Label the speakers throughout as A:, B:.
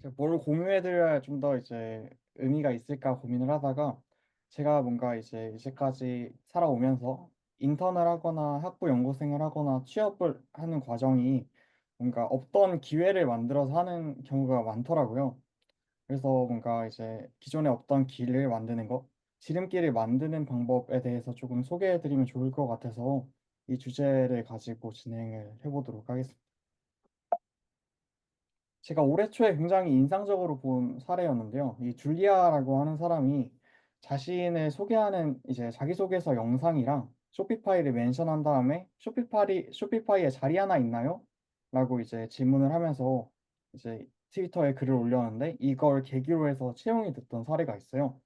A: 제가 뭘 공유해드려야 좀 더 이제 의미가 있을까 고민을 하다가 제가 뭔가 이제 이제까지 살아오면서 인턴을 하거나 학부 연구생을 하거나 취업을 하는 과정이 뭔가 없던 기회를 만들어서 하는 경우가 많더라고요. 그래서 뭔가 이제 기존에 없던 길을 만드는 것, 지름길을 만드는 방법에 대해서 조금 소개해드리면 좋을 것 같아서 이 주제를 가지고 진행을 해보도록 하겠습니다. 제가 올해 초에 굉장히 인상적으로 본 사례였는데요. 이 줄리아라고 하는 사람이 자신을 소개하는 이제 자기소개서 영상이랑 쇼피파이를 멘션한 다음에 쇼피파이에 자리 하나 있나요? 라고 이제 질문을 하면서 이제 트위터에 글을 올렸는데 이걸 계기로 해서 채용이 됐던 사례가 있어요.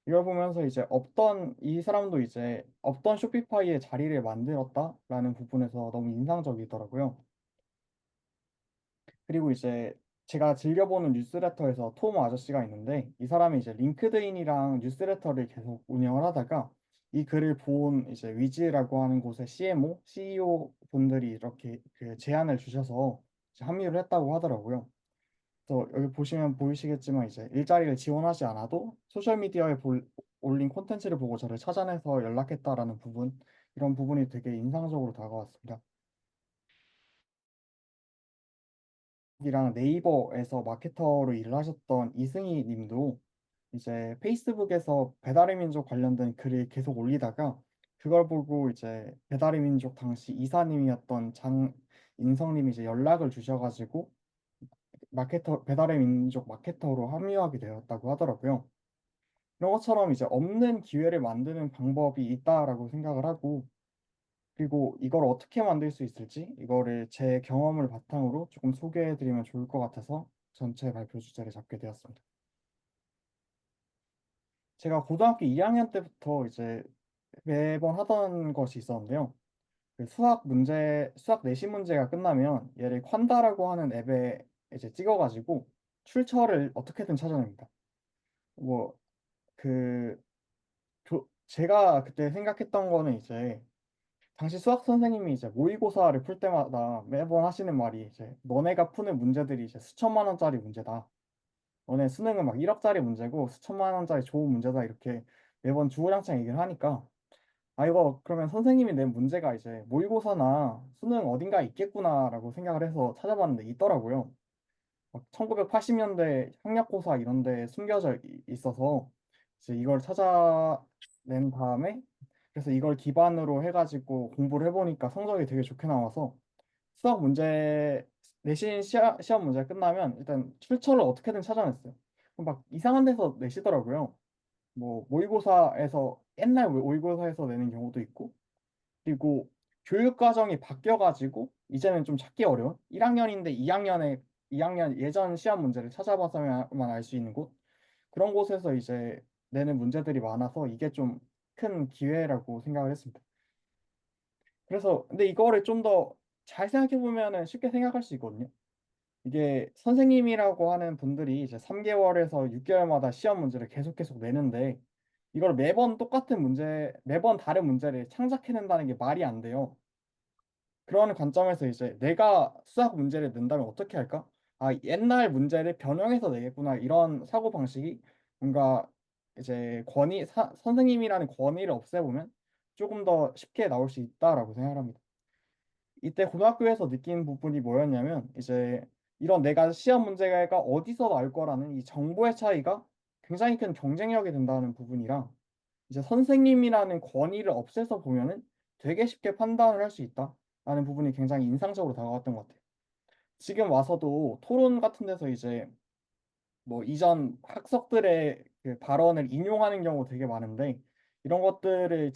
A: 이걸 보면서 이제 이 사람도 이제 없던 쇼피파이에 자리를 만들었다라는 부분에서 너무 인상적이더라고요. 그리고 이제 제가 즐겨보는 뉴스레터에서 톰 아저씨가 있는데 이 사람이 이제 링크드인이랑 뉴스레터를 계속 운영을 하다가 이 글을 본 이제 위즈라고 하는 곳의 CMO, CEO 분들이 이렇게 그 제안을 주셔서 이제 합류를 했다고 하더라고요. 그래서 여기 보시면 보이시겠지만 이제 일자리를 지원하지 않아도 소셜미디어에 올린 콘텐츠를 보고 저를 찾아내서 연락했다라는 부분, 이런 부분이 되게 인상적으로 다가왔습니다. 이랑 네이버에서 마케터로 일을 하셨던 이승희 님도 이제 페이스북에서 배달의 민족 관련된 글을 계속 올리다가 그걸 보고 이제 배달의 민족 당시 이사님이었던 장인성 님이 이제 연락을 주셔가지고 배달의 민족 마케터로 합류하게 되었다고 하더라고요. 이런 것처럼 이제 없는 기회를 만드는 방법이 있다라고 생각을 하고, 그리고 이걸 어떻게 만들 수 있을지 이거를 제 경험을 바탕으로 조금 소개해드리면 좋을 것 같아서 전체 발표 주제를 잡게 되었습니다. 제가 고등학교 2학년 때부터 이제 매번 하던 것이 있었는데요. 그 수학 내신 문제가 끝나면 얘를 콴다라고 하는 앱에 이제 찍어가지고 출처를 어떻게든 찾아냅니다. 뭐, 그, 제가 그때 생각했던 거는 이제 당시 수학 선생님이 이제 모의고사를 풀 때마다 매번 하시는 말이 이제 너네가 푸는 문제들이 이제 수천만 원짜리 문제다. 너네 수능은 막 1억짜리 문제고 수천만 원짜리 좋은 문제다. 이렇게 매번 주구장창 얘기를 하니까 아 이거 그러면 선생님이 낸 문제가 이제 모의고사나 수능 어딘가 있겠구나라고 생각을 해서 찾아봤는데 있더라고요. 막 1980년대 학력고사 이런 데 숨겨져 있어서 이제 이걸 찾아낸 다음에 그래서 이걸 기반으로 해가지고 공부를 해보니까 성적이 되게 좋게 나와서 수학 문제 시험 문제 끝나면 일단 출처를 어떻게든 찾아냈어요. 그럼 막 이상한 데서 내시더라고요. 뭐 모의고사에서 옛날 모의고사에서 내는 경우도 있고 그리고 교육 과정이 바뀌어가지고 이제는 좀 찾기 어려운 1학년인데 2학년 예전 시험 문제를 찾아봐서만 알 수 있는 곳 그런 곳에서 이제 내는 문제들이 많아서 이게 좀 큰 기회라고 생각을 했습니다. 그래서 근데 이거를 좀 더 잘 생각해 보면은 쉽게 생각할 수 있거든요. 이게 선생님이라고 하는 분들이 이제 3개월에서 6개월마다 시험 문제를 계속 내는데 이걸 매번 다른 문제를 창작해낸다는 게 말이 안 돼요. 그런 관점에서 이제 내가 수학 문제를 낸다면 어떻게 할까? 아, 옛날 문제를 변형해서 내겠구나. 이런 사고방식이 뭔가 이제 선생님이라는 권위를 없애보면 조금 더 쉽게 나올 수 있다라고 생각합니다. 이때 고등학교에서 느낀 부분이 뭐였냐면 이제 이런 내가 시험 문제가 어디서 나올 거라는 이 정보의 차이가 굉장히 큰 경쟁력이 된다는 부분이랑 이제 선생님이라는 권위를 없애서 보면은 되게 쉽게 판단을 할 수 있다라는 부분이 굉장히 인상적으로 다가왔던 것 같아요. 지금 와서도 토론 같은 데서 이제 뭐 이전 학석들의 그 발언을 인용하는 경우 되게 많은데 이런 것들을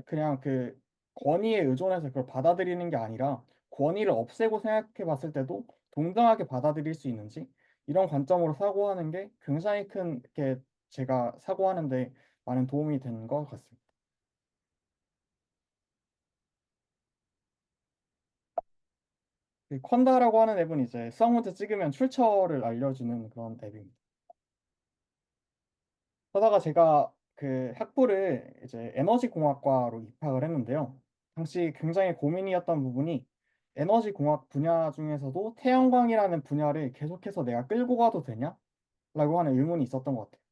A: 그냥 그 권위에 의존해서 그걸 받아들이는 게 아니라 권위를 없애고 생각해 봤을 때도 동등하게 받아들일 수 있는지 이런 관점으로 사고하는 게 굉장히 큰 게 제가 사고하는데 많은 도움이 된 것 같습니다. 그 콘다라고 하는 앱은 이제 수학 문제 찍으면 출처를 알려주는 그런 앱입니다. 그러다가 제가 그 학부를 이제 에너지공학과로 입학을 했는데요. 당시 굉장히 고민이었던 부분이 에너지 공학 분야 중에서도 태양광이라는 분야를 계속해서 내가 끌고 가도 되냐? 라고 하는 의문이 있었던 것 같아요.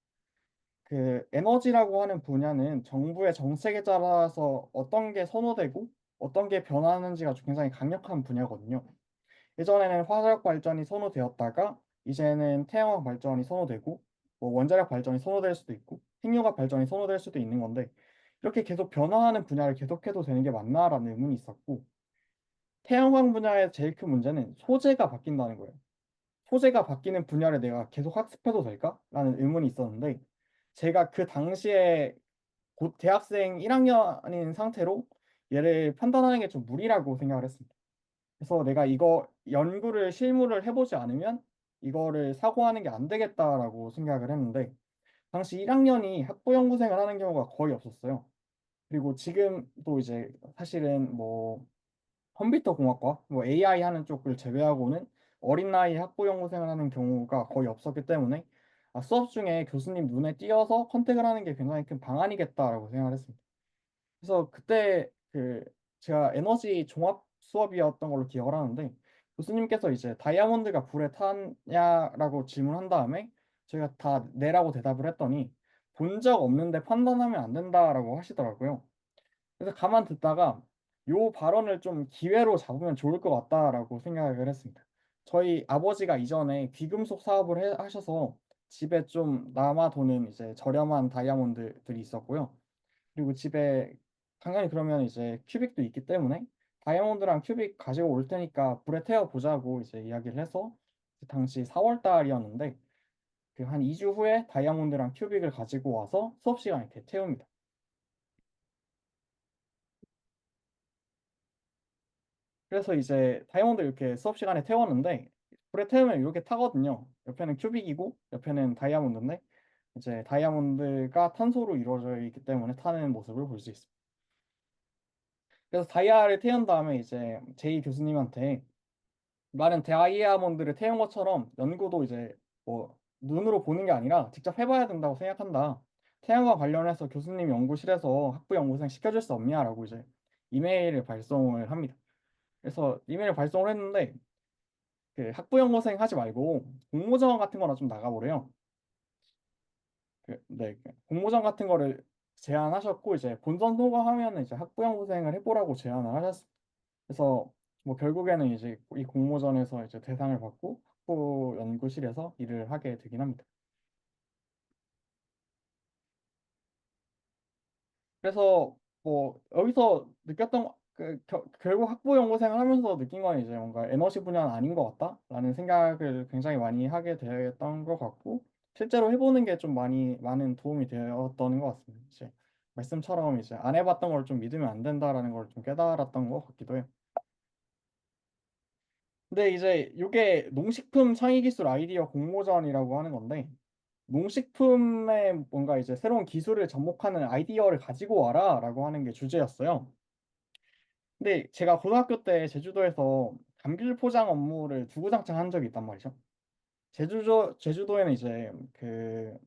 A: 그 에너지라고 하는 분야는 정부의 정책에 따라서 어떤 게 선호되고 어떤 게 변하는지가 굉장히 강력한 분야거든요. 예전에는 화력 발전이 선호되었다가 이제는 태양광 발전이 선호되고 뭐 원자력 발전이 선호될 수도 있고 핵융합 발전이 선호될 수도 있는 건데 이렇게 계속 변화하는 분야를 계속해도 되는 게 맞나라는 의문이 있었고 태양광 분야의 제일 큰 문제는 소재가 바뀐다는 거예요. 소재가 바뀌는 분야를 내가 계속 학습해도 될까? 라는 의문이 있었는데 제가 그 당시에 곧 대학생 1학년인 상태로 얘를 판단하는 게 좀 무리라고 생각을 했습니다. 그래서 내가 이거 연구를 실무를 해보지 않으면 이거를 사고하는 게 안 되겠다라고 생각을 했는데 당시 1학년이 학부연구생을 하는 경우가 거의 없었어요. 그리고 지금도 이제 사실은 뭐 컴퓨터 공학과, 뭐 AI 하는 쪽을 제외하고는 어린 나이에 학부 연구생을 하는 경우가 거의 없었기 때문에 수업 중에 교수님 눈에 띄어서 컨택을 하는 게 굉장히 큰 방안이겠다라고 생각을 했습니다. 그래서 그때 그 제가 에너지 종합 수업이었던 걸로 기억을 하는데 교수님께서 이제 다이아몬드가 불에 타냐라고 질문한 다음에 저희가 다 네라고 대답을 했더니 본 적 없는데 판단하면 안 된다라고 하시더라고요. 그래서 가만 듣다가 요 발언을 좀 기회로 잡으면 좋을 것 같다라고 생각을 했습니다. 저희 아버지가 이전에 귀금속 사업을 하셔서 집에 좀 남아도는 이제 저렴한 다이아몬드들이 있었고요. 그리고 집에 당연히 그러면 이제 큐빅도 있기 때문에 다이아몬드랑 큐빅 가지고 올 테니까 불에 태워 보자고 이제 이야기를 해서 당시 4월 달이었는데 그 한 2주 후에 다이아몬드랑 큐빅을 가지고 와서 수업 시간에 태웁니다. 그래서 이제 다이아몬드 이렇게 수업 시간에 태웠는데 불에 태우면 이렇게 타거든요. 옆에는 큐빅이고 옆에는 다이아몬드인데 이제 다이아몬드가 탄소로 이루어져 있기 때문에 타는 모습을 볼 수 있습니다. 그래서 다이아를 태운 다음에 이제 제이 교수님한테 나는 다이아몬드를 태운 것처럼 연구도 이제 뭐 눈으로 보는 게 아니라 직접 해봐야 된다고 생각한다. 태양과 관련해서 교수님 연구실에서 학부 연구생 시켜줄 수 없냐라고 이제 이메일을 발송을 합니다. 그래서 이메일 발송을 했는데 그 학부연구생 하지 말고 공모전 같은 거나 좀 나가보래요. 네, 공모전 같은 거를 제안하셨고 이제 본선 통과하면 이제 학부연구생을 해보라고 제안을 하셨습니다. 그래서 뭐 결국에는 이제 이 공모전에서 이제 대상을 받고 학부 연구실에서 일을 하게 되긴 합니다. 그래서 뭐 여기서 느꼈던 결국 학부 연구생을 하면서 느낀 건 이제 뭔가 에너지 분야는 아닌 것 같다라는 생각을 굉장히 많이 하게 되었던 것 같고 실제로 해보는 게 좀 많은 도움이 되었던 것 같습니다. 이제 말씀처럼 이제 안 해봤던 걸 좀 믿으면 안 된다라는 걸 좀 깨달았던 것 같기도 해요. 근데 이제 이게 농식품 창의기술 아이디어 공모전이라고 하는 건데 농식품에 뭔가 이제 새로운 기술을 접목하는 아이디어를 가지고 와라라고 하는 게 주제였어요. 근데 제가 고등학교 때 제주도에서 감귤 포장 업무를 주구장창 한 적이 있단 말이죠. 제주도에는 이제 그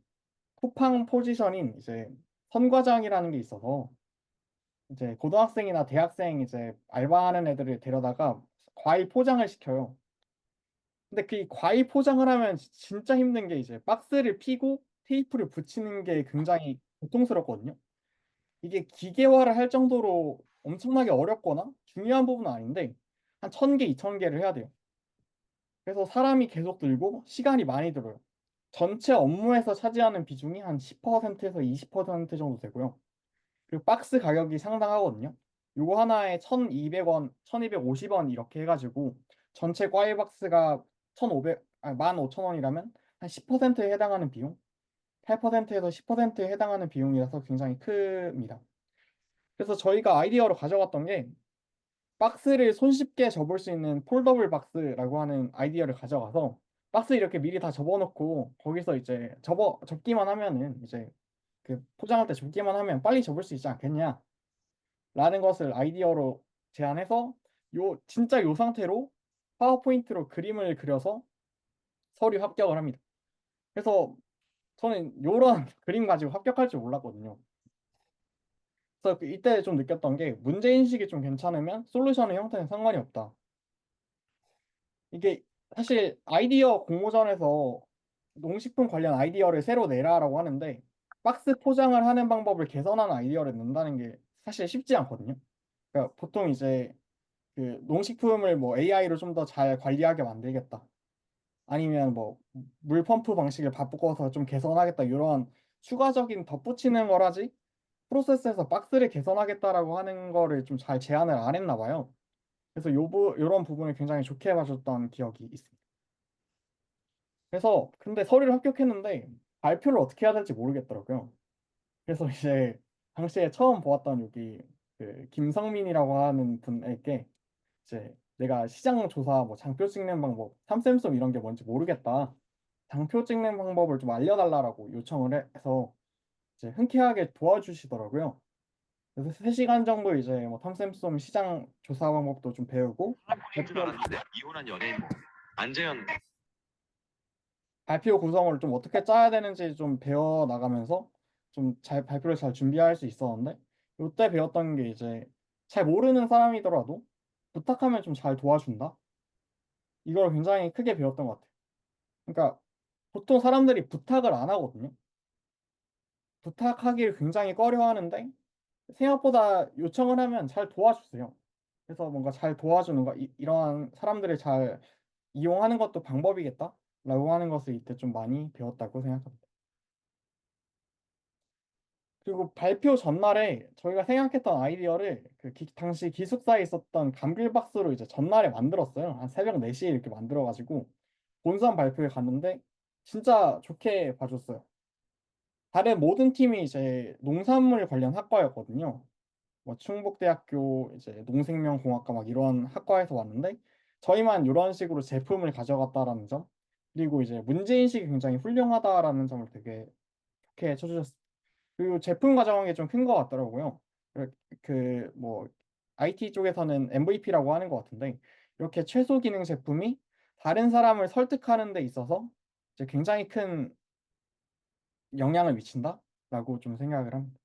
A: 쿠팡 포지션인 이제 선과장이라는 게 있어서 이제 고등학생이나 대학생 이제 알바하는 애들을 데려다가 과일 포장을 시켜요. 근데 그 과일 포장을 하면 진짜 힘든 게 이제 박스를 피고 테이프를 붙이는 게 굉장히 고통스럽거든요. 이게 기계화를 할 정도로 엄청나게 어렵거나 중요한 부분은 아닌데 한 1000개, 2000개를 해야 돼요. 그래서 사람이 계속 들고 시간이 많이 들어요. 전체 업무에서 차지하는 비중이 한 10%에서 20% 정도 되고요. 그리고 박스 가격이 상당하거든요. 요거 하나에 1,200원, 1,250원 이렇게 해가지고 전체 과일 박스가 15,000원이라면 한 10%에 해당하는 비용, 8%에서 10%에 해당하는 비용이라서 굉장히 큽니다. 그래서 저희가 아이디어로 가져갔던 게 박스를 손쉽게 접을 수 있는 폴더블 박스라고 하는 아이디어를 가져가서 박스 이렇게 미리 다 접어놓고 거기서 이제 접기만 하면은 이제 그 포장할 때 접기만 하면 빨리 접을 수 있지 않겠냐라는 것을 아이디어로 제안해서 진짜 요 상태로 파워포인트로 그림을 그려서 서류 합격을 합니다. 그래서 저는 요런 그림 가지고 합격할 줄 몰랐거든요. 그래서 이때 좀 느꼈던 게 문제인식이 좀 괜찮으면 솔루션의 형태는 상관이 없다. 이게 사실 아이디어 공모전에서 농식품 관련 아이디어를 새로 내라라고 하는데 박스 포장을 하는 방법을 개선하는 아이디어를 낸다는 게 사실 쉽지 않거든요. 그러니까 보통 이제 그 농식품을 뭐 AI로 좀 더 잘 관리하게 만들겠다. 아니면 뭐 물 펌프 방식을 바꿔서 좀 개선하겠다. 이런 추가적인 덧붙이는 거라지 프로세스에서 박스를 개선하겠다라고 하는 거를 좀 잘 제안을 안 했나 봐요. 그래서 요런 부분을 굉장히 좋게 봐줬던 기억이 있습니다. 그래서 근데 서류를 합격했는데 발표를 어떻게 해야 될지 모르겠더라고요. 그래서 이제 당시에 처음 보았던 여기 그 김성민이라고 하는 분에게 이제 내가 시장 조사 뭐 장표 찍는 방법, 삼샘솜 이런 게 뭔지 모르겠다. 장표 찍는 방법을 좀 알려달라고 요청을 해서 이제 흔쾌하게 도와주시더라고요. 그래서 3시간 정도 이제 뭐 탐샘솜 시장 조사 방법도 좀 배우고
B: 사랑꾼인 줄 알았는데 이혼한 연예인 뭐 안재현.
A: 발표 구성을 좀 어떻게 짜야 되는지 좀 배워 나가면서 좀 잘 발표를 잘 준비할 수 있었는데 이때 배웠던 게 이제 잘 모르는 사람이더라도 부탁하면 좀 잘 도와준다. 이걸 굉장히 크게 배웠던 것 같아요. 그러니까 보통 사람들이 부탁을 안 하거든요. 부탁하기를 굉장히 꺼려하는데 생각보다 요청을 하면 잘 도와주세요. 그래서 뭔가 잘 도와주는 거 이러한 사람들을 잘 이용하는 것도 방법이겠다라고 하는 것을 이때 좀 많이 배웠다고 생각합니다. 그리고 발표 전날에 저희가 생각했던 아이디어를 그 당시 기숙사에 있었던 감귤박스로 이제 전날에 만들었어요. 한 새벽 4시에 이렇게 만들어가지고 본선 발표에 갔는데 진짜 좋게 봐줬어요. 다른 모든 팀이 이제 농산물 관련 학과였거든요. 뭐 충북대학교 이제 농생명공학과 막 이런 학과에서 왔는데 저희만 이런 식으로 제품을 가져갔다라는 점 그리고 이제 문제인식이 굉장히 훌륭하다라는 점을 되게 좋게 쳐주셨어요. 그리고 제품 과정이 좀 큰 것 같더라고요. 그 뭐 IT 쪽에서는 MVP라고 하는 것 같은데 이렇게 최소 기능 제품이 다른 사람을 설득하는 데 있어서 이제 굉장히 큰 영향을 미친다라고 좀 생각을 합니다.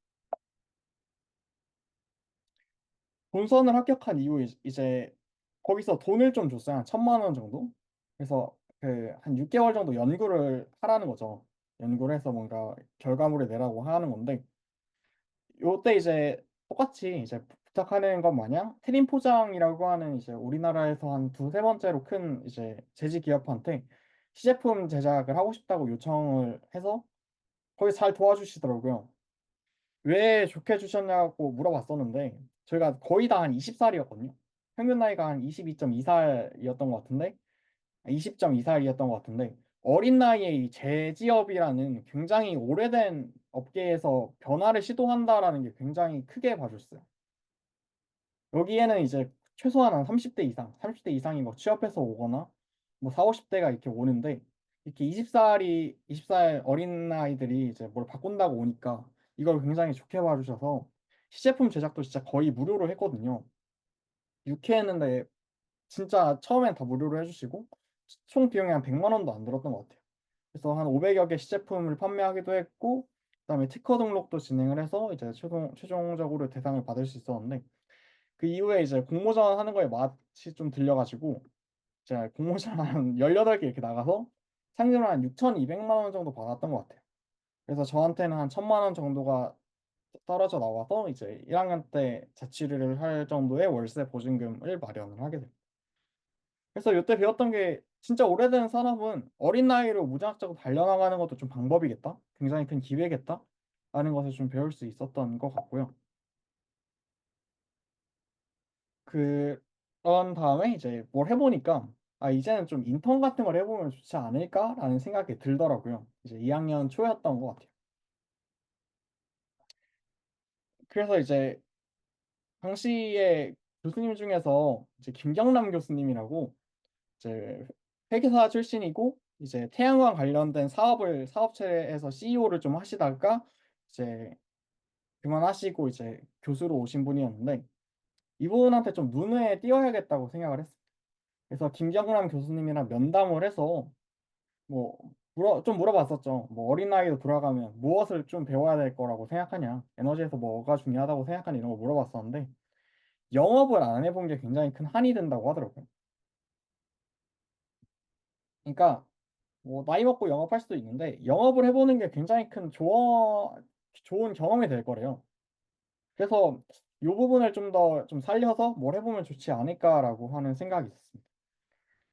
A: 본선을 합격한 이후에 이제 거기서 돈을 좀 줬어요. 한 1,000만 원 정도. 그래서 그 한 6개월 정도 연구를 하라는 거죠. 연구를 해서 뭔가 결과물을 내라고 하는 건데 요때 이제 똑같이 이제 부탁하는 것 마냥 트림 포장이라고 하는 이제 우리나라에서 한 두세 번째로 큰 이제 제지 기업한테 시제품 제작을 하고 싶다고 요청을 해서 거기 잘 도와주시더라고요. 왜 좋게 주셨냐고 물어봤었는데 저희가 거의 다 한 20살이었거든요. 평균 나이가 한 22.2살이었던 것 같은데 20.2살이었던 것 같은데 어린 나이에 이 제지업이라는 굉장히 오래된 업계에서 변화를 시도한다라는 게 굉장히 크게 봐줬어요. 여기에는 이제 최소한 한 30대 이상, 30대 이상이 뭐 취업해서 오거나 뭐 4, 50대가 이렇게 오는데 이렇게 20살 어린 아이들이 이제 뭘 바꾼다고 오니까 이걸 굉장히 좋게 봐주셔서 시제품 제작도 진짜 거의 무료로 했거든요. 6회 했는데 진짜 처음엔 다 무료로 해주시고 총 비용이 한 100만 원도 안 들었던 것 같아요. 그래서 한 500여 개 시제품을 판매하기도 했고 그다음에 특허 등록도 진행을 해서 이제 최종적으로 대상을 받을 수 있었는데 그 이후에 이제 공모전 하는 거에 맛이 좀 들려가지고 제가 공모전 한 18개 이렇게 나가서 상금을 한 6,200만 원 정도 받았던 것 같아요. 그래서 저한테는 한 1,000만 원 정도가 떨어져 나와서 이제 1학년 때 자취를 할 정도의 월세 보증금을 마련을 하게 됩니다. 그래서 이때 배웠던 게 진짜 오래된 산업은 어린 나이로 무자각적으로 달려나가는 것도 좀 방법이겠다. 굉장히 큰 기회겠다. 라는 것을 좀 배울 수 있었던 것 같고요. 그런 다음에 이제 뭘 해보니까 아 이제는 좀 인턴 같은 걸 해보면 좋지 않을까라는 생각이 들더라고요. 이제 2학년 초였던 것 같아요. 그래서 이제 당시에 교수님 중에서 이제 김경남 교수님이라고 이제 회계사 출신이고 이제 태양광 관련된 사업체에서 CEO를 좀 하시다가 이제 그만하시고 이제 교수로 오신 분이었는데 이분한테 좀 눈에 띄어야겠다고 생각을 했어요. 그래서 김경남 교수님이랑 면담을 해서 뭐 좀 물어봤었죠. 뭐 어린 나이로 돌아가면 무엇을 좀 배워야 될 거라고 생각하냐, 에너지에서 뭐가 중요하다고 생각하냐 이런 거 물어봤었는데 영업을 안 해본 게 굉장히 큰 한이 된다고 하더라고요. 그러니까 뭐 나이 먹고 영업할 수도 있는데 영업을 해보는 게 굉장히 큰 좋은 경험이 될 거래요. 그래서 이 부분을 좀 더 좀 살려서 뭘 해보면 좋지 않을까라고 하는 생각이 있었습니다.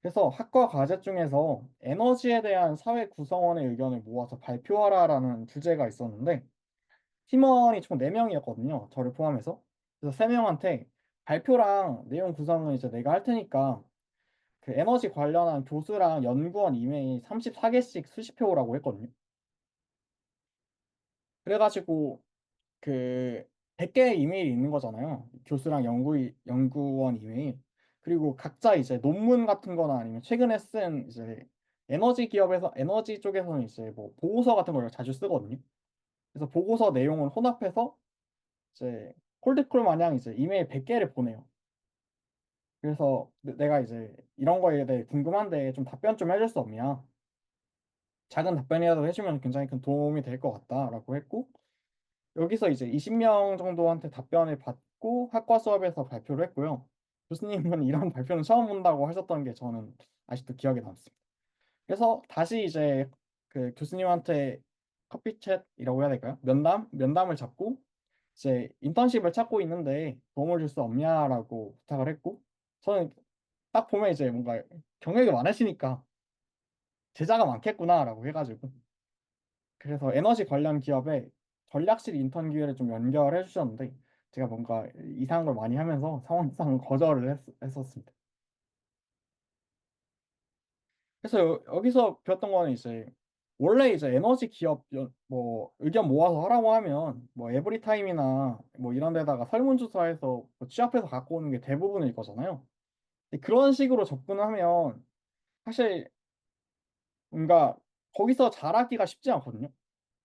A: 그래서 학과 과제 중에서 에너지에 대한 사회 구성원의 의견을 모아서 발표하라라는 주제가 있었는데 팀원이 총 4명이었거든요. 저를 포함해서. 그래서 3명한테 발표랑 내용 구성은 이제 내가 할 테니까 그 에너지 관련한 교수랑 연구원 이메일 34개씩 수집해 오라고 했거든요. 그래가지고 그 100개의 이메일이 있는 거잖아요. 교수랑 연구원 이메일. 그리고 각자 이제 논문 같은 거나 아니면 최근에 쓴 이제 에너지 쪽에서는 이제 뭐 보고서 같은 걸 자주 쓰거든요. 그래서 보고서 내용을 혼합해서 이제 콜드콜 마냥 이제 이메일 100개를 보내요. 그래서 내가 이제 이런 거에 대해 궁금한데 좀 답변 좀 해줄 수 없냐? 작은 답변이라도 해주면 굉장히 큰 도움이 될 것 같다라고 했고 여기서 이제 20명 정도한테 답변을 받고 학과 수업에서 발표를 했고요. 교수님은 이런 발표는 처음 본다고 하셨던 게 저는 아직도 기억에 남습니다. 그래서 다시 이제 그 교수님한테 커피 챗이라고 해야 될까요? 면담을 잡고 이제 인턴십을 찾고 있는데 도움을 줄 수 없냐라고 부탁을 했고 저는 딱 보면 이제 뭔가 경력이 많으시니까 제자가 많겠구나라고 해가지고 그래서 에너지 관련 기업에 전략실 인턴 기회를 좀 연결해 주셨는데 제가 뭔가 이상한 걸 많이 하면서 상황상 거절을 했었습니다. 그래서 여기서 배웠던 거는 이제 원래 이제 에너지 기업 뭐 의견 모아서 하라고 하면 뭐 에브리타임이나 뭐 이런 데다가 설문조사해서 뭐 취합해서 갖고 오는 게 대부분일 거잖아요. 근데 그런 식으로 접근하면 사실 뭔가 거기서 잘하기가 쉽지 않거든요.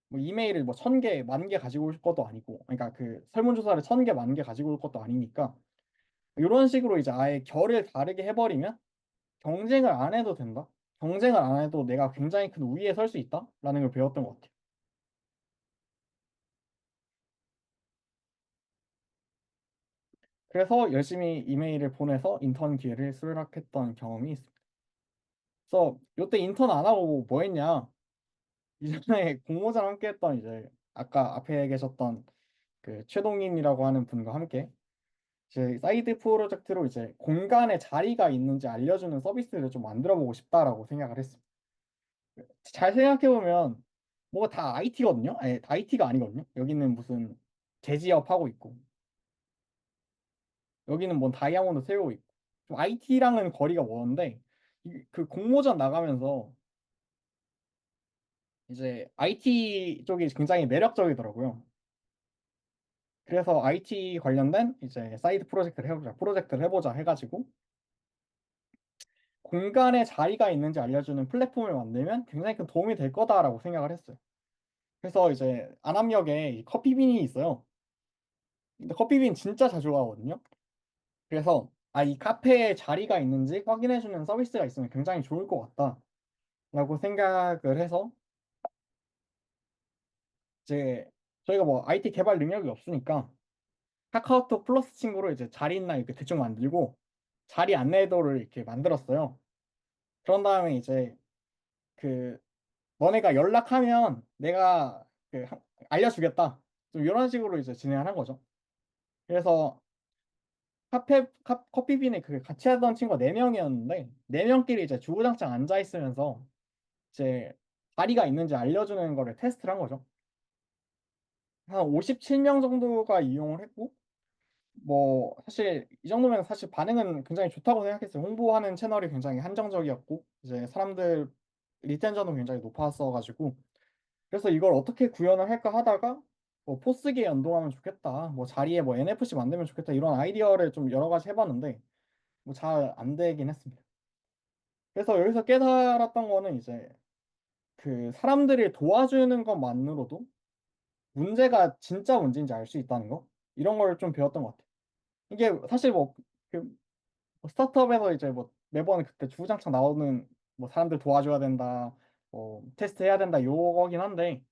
A: 뭐 이메일을 뭐 1,000개, 10,000개 가지고 올 것도 아니고, 그러니까 그 설문조사를 1,000개, 10,000개 가지고 올 것도 아니니까 이런 식으로 이제 아예 결을 다르게 해버리면 경쟁을 안 해도 된다. 경쟁을 안 해도 내가 굉장히 큰 우위에 설 수 있다라는 걸 배웠던 것 같아요. 그래서 열심히 이메일을 보내서 인턴 기회를 수락했던 경험이 있습니다. 그래서 이때 인턴 안 하고 뭐 했냐? 이전에 공모전 함께 했던 이제 아까 앞에 계셨던 그 최동인이라고 하는 분과 함께 제 사이드 프로젝트로 이제 공간에 자리가 있는지 알려주는 서비스를 좀 만들어 보고 싶다라고 생각을 했습니다. 잘 생각해 보면 뭐가 다 IT거든요. 아니, 다 IT가 아니거든요. 여기는 무슨 제지업 하고 있고 여기는 뭔 다이아몬드 세우고 있고 좀 IT랑은 거리가 먼데 그 공모전 나가면서 이제 IT 쪽이 굉장히 매력적이더라고요. 그래서 IT 관련된 이제 사이드 프로젝트를 해보자 해가지고 공간에 자리가 있는지 알려주는 플랫폼을 만들면 굉장히 큰 도움이 될 거다라고 생각을 했어요. 그래서 이제 안암역에 이 커피빈이 있어요. 근데 커피빈 진짜 자주 가거든요. 그래서 이 카페에 자리가 있는지 확인해주는 서비스가 있으면 굉장히 좋을 것 같다라고 생각을 해서 이제 저희가 뭐 IT 개발 능력이 없으니까 카카오톡 플러스 친구로 이제 자리 있나 이렇게 대충 만들고 자리 안내도를 이렇게 만들었어요. 그런 다음에 이제 그 너네가 연락하면 내가 알려주겠다. 좀 이런 식으로 이제 진행을 한 거죠. 그래서 커피빈에 그 같이 하던 친구가 4명이었는데 4명끼리 이제 주구장창 앉아 있으면서 이제 자리가 있는지 알려주는 거를 테스트를 한 거죠. 한 57명 정도가 이용을 했고 뭐 사실 이 정도면 사실 반응은 굉장히 좋다고 생각했어요. 홍보하는 채널이 굉장히 한정적이었고 이제 사람들 리텐션도 굉장히 높았어 가지고 그래서 이걸 어떻게 구현을 할까 하다가 뭐 포스기에 연동하면 좋겠다. 뭐 자리에 뭐 NFC 만들면 좋겠다. 이런 아이디어를 좀 여러 가지 해봤는데 뭐 잘 안 되긴 했습니다. 그래서 여기서 깨달았던 거는 이제 그 사람들을 도와주는 것만으로도 문제가 진짜 문제인지 알 수 있다는 거 이런 걸 좀 배웠던 것 같아요. 이게 사실 그 스타트업에서 이제 뭐 매번 그때 주구장창 나오는 뭐 사람들 도와줘야 된다, 뭐 테스트 해야 된다 요거긴 한데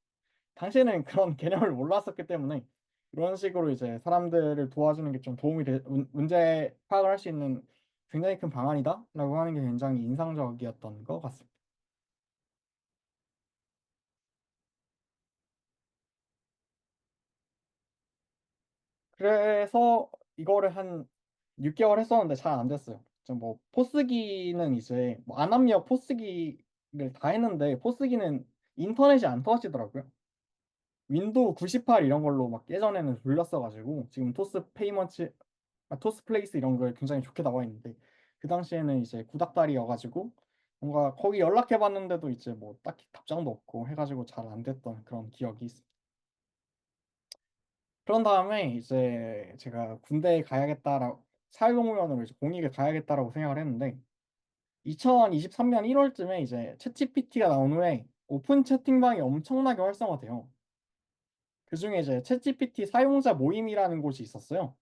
A: 당시에는 그런 개념을 몰랐었기 때문에 이런 식으로 이제 사람들을 도와주는 게 좀 문제 파악을 할 수 있는 굉장히 큰 방안이다라고 하는 게 굉장히 인상적이었던 것 같습니다. 그래서 이거를 한 6개월 했었는데 잘 안 됐어요. 좀 뭐 포스기는 이제 뭐 안압력 포스기를 다 했는데 포스기는 인터넷이 안 터지더라고요. 윈도우 98 이런 걸로 막 예전에는 돌렸어 가지고 지금 토스 플레이스 이런 거 굉장히 좋게 나와 있는데 그 당시에는 이제 구닥다리여 가지고 뭔가 거기 연락해 봤는데도 이제 뭐 딱히 답장도 없고 해 가지고 잘 안 됐던 그런 기억이 있습니다. 그런 다음에 이제 제가 '군대에 가야겠다.'라고 사회공무원으로 이제 공익에 가야겠다라고 생각을 했는데 2023년 1 월쯤에 이제 챗GPT가 나온 후에 오픈 채팅방이 엄청나게 활성화돼요. 그중에 이제 챗GPT 사용자 모임이라는 곳이 있었어요.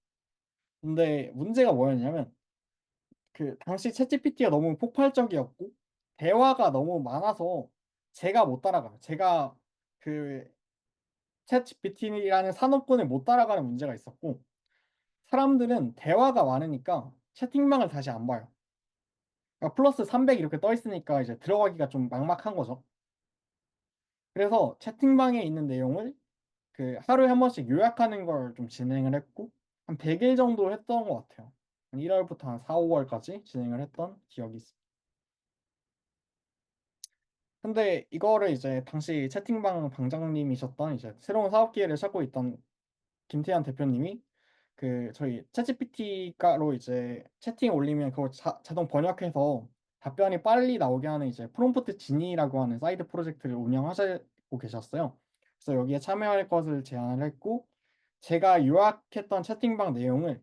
A: 근데 문제가 뭐였냐면 그 당시 챗GPT가 너무 폭발적이었고 대화가 너무 많아서 제가 못 따라가요. 제가 그 챗GPT라는 산업군을 못 따라가는 문제가 있었고 사람들은 대화가 많으니까 채팅방을 다시 안 봐요. 그러니까 플러스 300 이렇게 떠 있으니까 이제 들어가기가 좀 막막한 거죠. 그래서 채팅방에 있는 내용을 그 하루에 한 번씩 요약하는 걸 좀 진행을 했고 한 100일 정도 했던 것 같아요. 한 1 월부터 한 4-5 월까지 진행을 했던 기억이 있습니다. 근데 이거를 이제 당시 채팅방 방장님이셨던 이제 새로운 사업 기회를 찾고 있던 김태현 대표님이 그 저희 챗GPT가로 이제 채팅 올리면 그걸 자동 번역해서 답변이 빨리 나오게 하는 이제 프롬프트 지니라고 하는 사이드 프로젝트를 운영하시고 계셨어요. 그래서 여기에 참여할 것을 제안을 했고 제가 요약했던 채팅방 내용을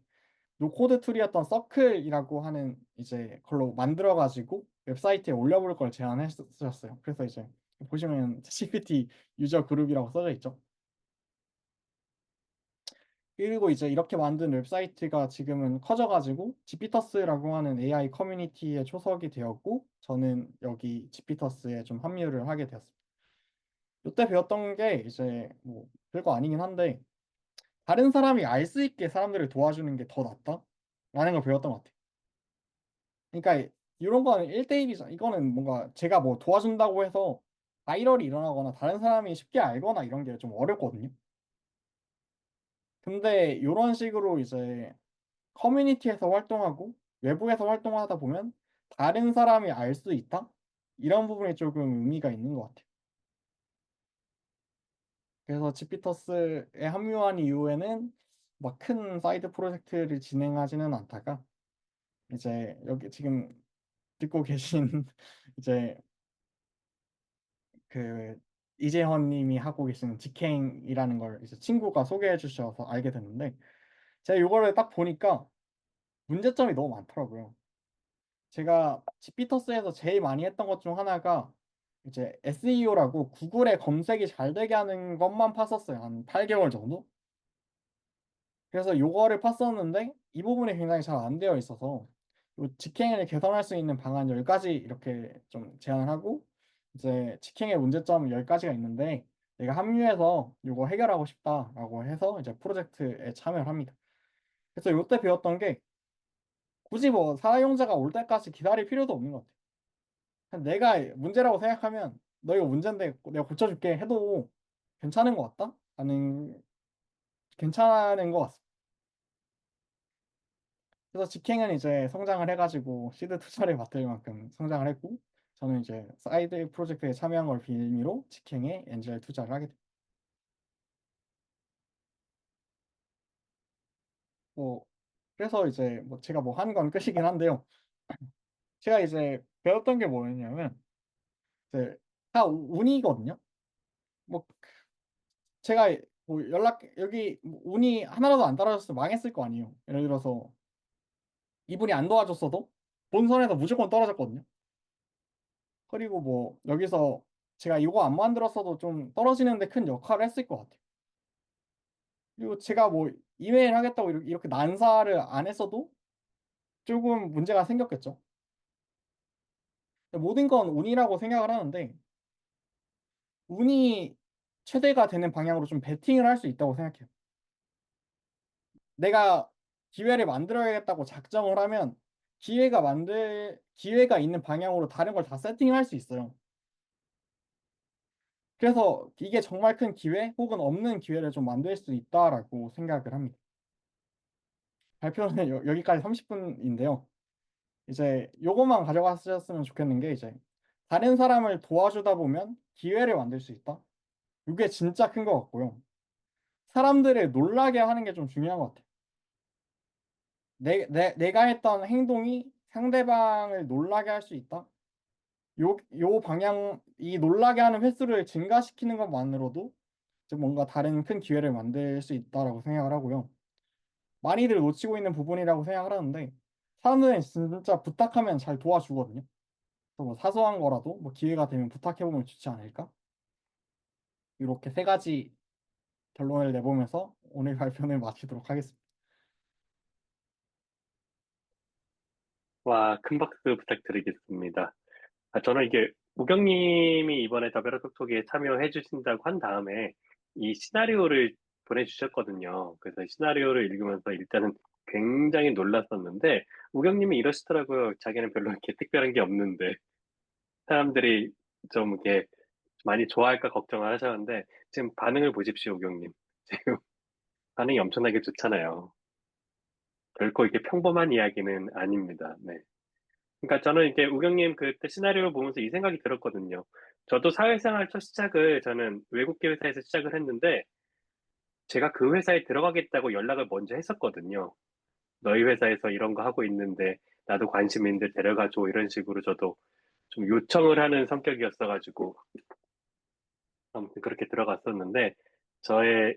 A: 노코드 툴이었던 서클이라고 하는 이제 걸로 만들어 가지고 웹사이트에 올려볼 걸 제안했었어요. 그래서 이제 보시면 챗GPT 유저 그룹이라고 써져 있죠. 그리고 이제 이렇게 만든 웹사이트가 지금은 커져 가지고 지피터스라고 하는 AI 커뮤니티에 초석이 되었고 저는 여기 지피터스에 좀 합류를 하게 되었습니다. 요때 배웠던 게 이제 뭐 별거 아니긴 한데 '다른 사람이 알 수 있게 사람들을 도와주는 게 더 낫다.'라는 걸 배웠던 것 같아요. 그러니까 요런 거는 1대1 이죠. 이거는 뭔가 제가 뭐 도와준다고 해서 바이럴이 일어나거나 다른 사람이 쉽게 알거나 이런 게 좀 어렵거든요. 근데 요런 식으로 이제 커뮤니티에서 활동하고 외부에서 활동하다 보면 '다른 사람이 알 수 있다.' 이런 부분이 조금 의미가 있는 것 같아요. 그래서 지피터스에 합류한 이후에는 막 큰 사이드 프로젝트를 진행하지는 않다가 이제 여기 지금 듣고 계신 이제 그 이재헌 님이 하고 계시는 직행이라는 걸 이제 친구가 소개해 주셔서 알게 됐는데 제가 요거를 딱 보니까 문제점이 너무 많더라고요. 제가 지피터스에서 제일 많이 했던 것 중 하나가 이제 SEO라고 구글에 검색이 잘 되게 하는 것만 팠었어요. 한 8 개월 정도? 그래서 요거를 팠었는데 이 부분이 굉장히 잘 안 되어 있어서 요 직행을 개선할 수 있는 방안 10 가지 이렇게 좀 제안을 하고 이제 직행의 문제점 10 가지가 있는데 "내가 합류해서 요거 해결하고 싶다."라고 해서 이제 프로젝트에 참여를 합니다. 그래서 요때 배웠던 게 굳이 뭐 사용자가 올 때까지 기다릴 필요도 없는 것 같아요. 그냥 내가 문제라고 생각하면 "너 이거 문제인데 내가 고쳐 줄게." 해도 괜찮은 것 같다.'라는 괜찮은 것 같습니다. 그래서 직행은 이제 성장을 해 가지고 시드 투자를 받을 만큼 성장을 했고 저는 이제 사이드 프로젝트에 참여한 걸 빌미로 직행에 엔젤 투자를 하게 됐고 뭐 그래서 이제 뭐 제가 뭐 한 건 끝이긴 한데요. 제가 이제 배웠던 게 뭐였냐면 이제 다 운이거든요. 뭐 제가 뭐 연락 여기 뭐 운이 하나라도 안 따라줬으면 망했을 거 아니에요. 예를 들어서 이분이 안 도와줬어도 본선에서 무조건 떨어졌거든요. 그리고 뭐 여기서 제가 이거 안 만들었어도 좀 떨어지는 데 큰 역할을 했을 것 같아요. 그리고 제가 뭐 이메일 하겠다고 이렇게 난사를 안 했어도 쪼금 문제가 생겼겠죠. 모든 건 운이라고 생각을 하는데 운이 최대가 되는 방향으로 좀 베팅을 할 수 있다고 생각해요. 내가 기회를 만들어야겠다고 작정을 하면 기회가 있는 방향으로 다른 걸 다 세팅을 할 수 있어요. 그래서 이게 정말 큰 기회 혹은 없는 기회를 좀 만들 수 있다라고 생각을 합니다. 발표는 여기까지 30분인데요. 이제 요것만 가져가셨으면 좋겠는 게 이제 다른 사람을 도와주다 보면 기회를 만들 수 있다. 이게 진짜 큰 것 같고요. 사람들을 놀라게 하는 게 좀 중요한 것 같아요. 내가 했던 행동이 상대방을 놀라게 할 수 있다. 요 방향, 이 놀라게 하는 횟수를 증가시키는 것만으로도 이제 뭔가 다른 큰 기회를 만들 수 있다라고 생각을 하고요. 많이들 놓치고 있는 부분이라고 생각을 하는데 사람들은 진짜 부탁하면 잘 도와주거든요. 그래서 뭐 사소한 거라도 뭐 기회가 되면 부탁해보면 좋지 않을까? 이렇게 세 가지 결론을 내보면서 오늘 발표를 마치도록 하겠습니다.
C: 와, 큰 박수 부탁드리겠습니다. 저는 이게 우경님이 이번에 더베라 톡톡에 참여해 주신다고 한 다음에 이 시나리오를 보내주셨거든요. 그래서 시나리오를 읽으면서 일단은 굉장히 놀랐었는데, 우경님이 이러시더라고요. 자기는 별로 이렇게 특별한 게 없는데, 사람들이 좀 이렇게 많이 좋아할까 걱정을 하셨는데, 지금 반응을 보십시오, 우경님. 지금 반응이 엄청나게 좋잖아요. 결코 이게 평범한 이야기는 아닙니다. 네. 그러니까 저는 이게 우경님 그때 시나리오를 보면서 이 생각이 들었거든요. 저도 사회생활 첫 시작을 저는 외국계 회사에서 시작을 했는데 제가 그 회사에 들어가겠다고 연락을 먼저 했었거든요. 너희 회사에서 이런 거 하고 있는데 나도 관심 있는데 데려가줘 이런 식으로 저도 좀 요청을 하는 성격이었어가지고 아무튼 그렇게 들어갔었는데 저의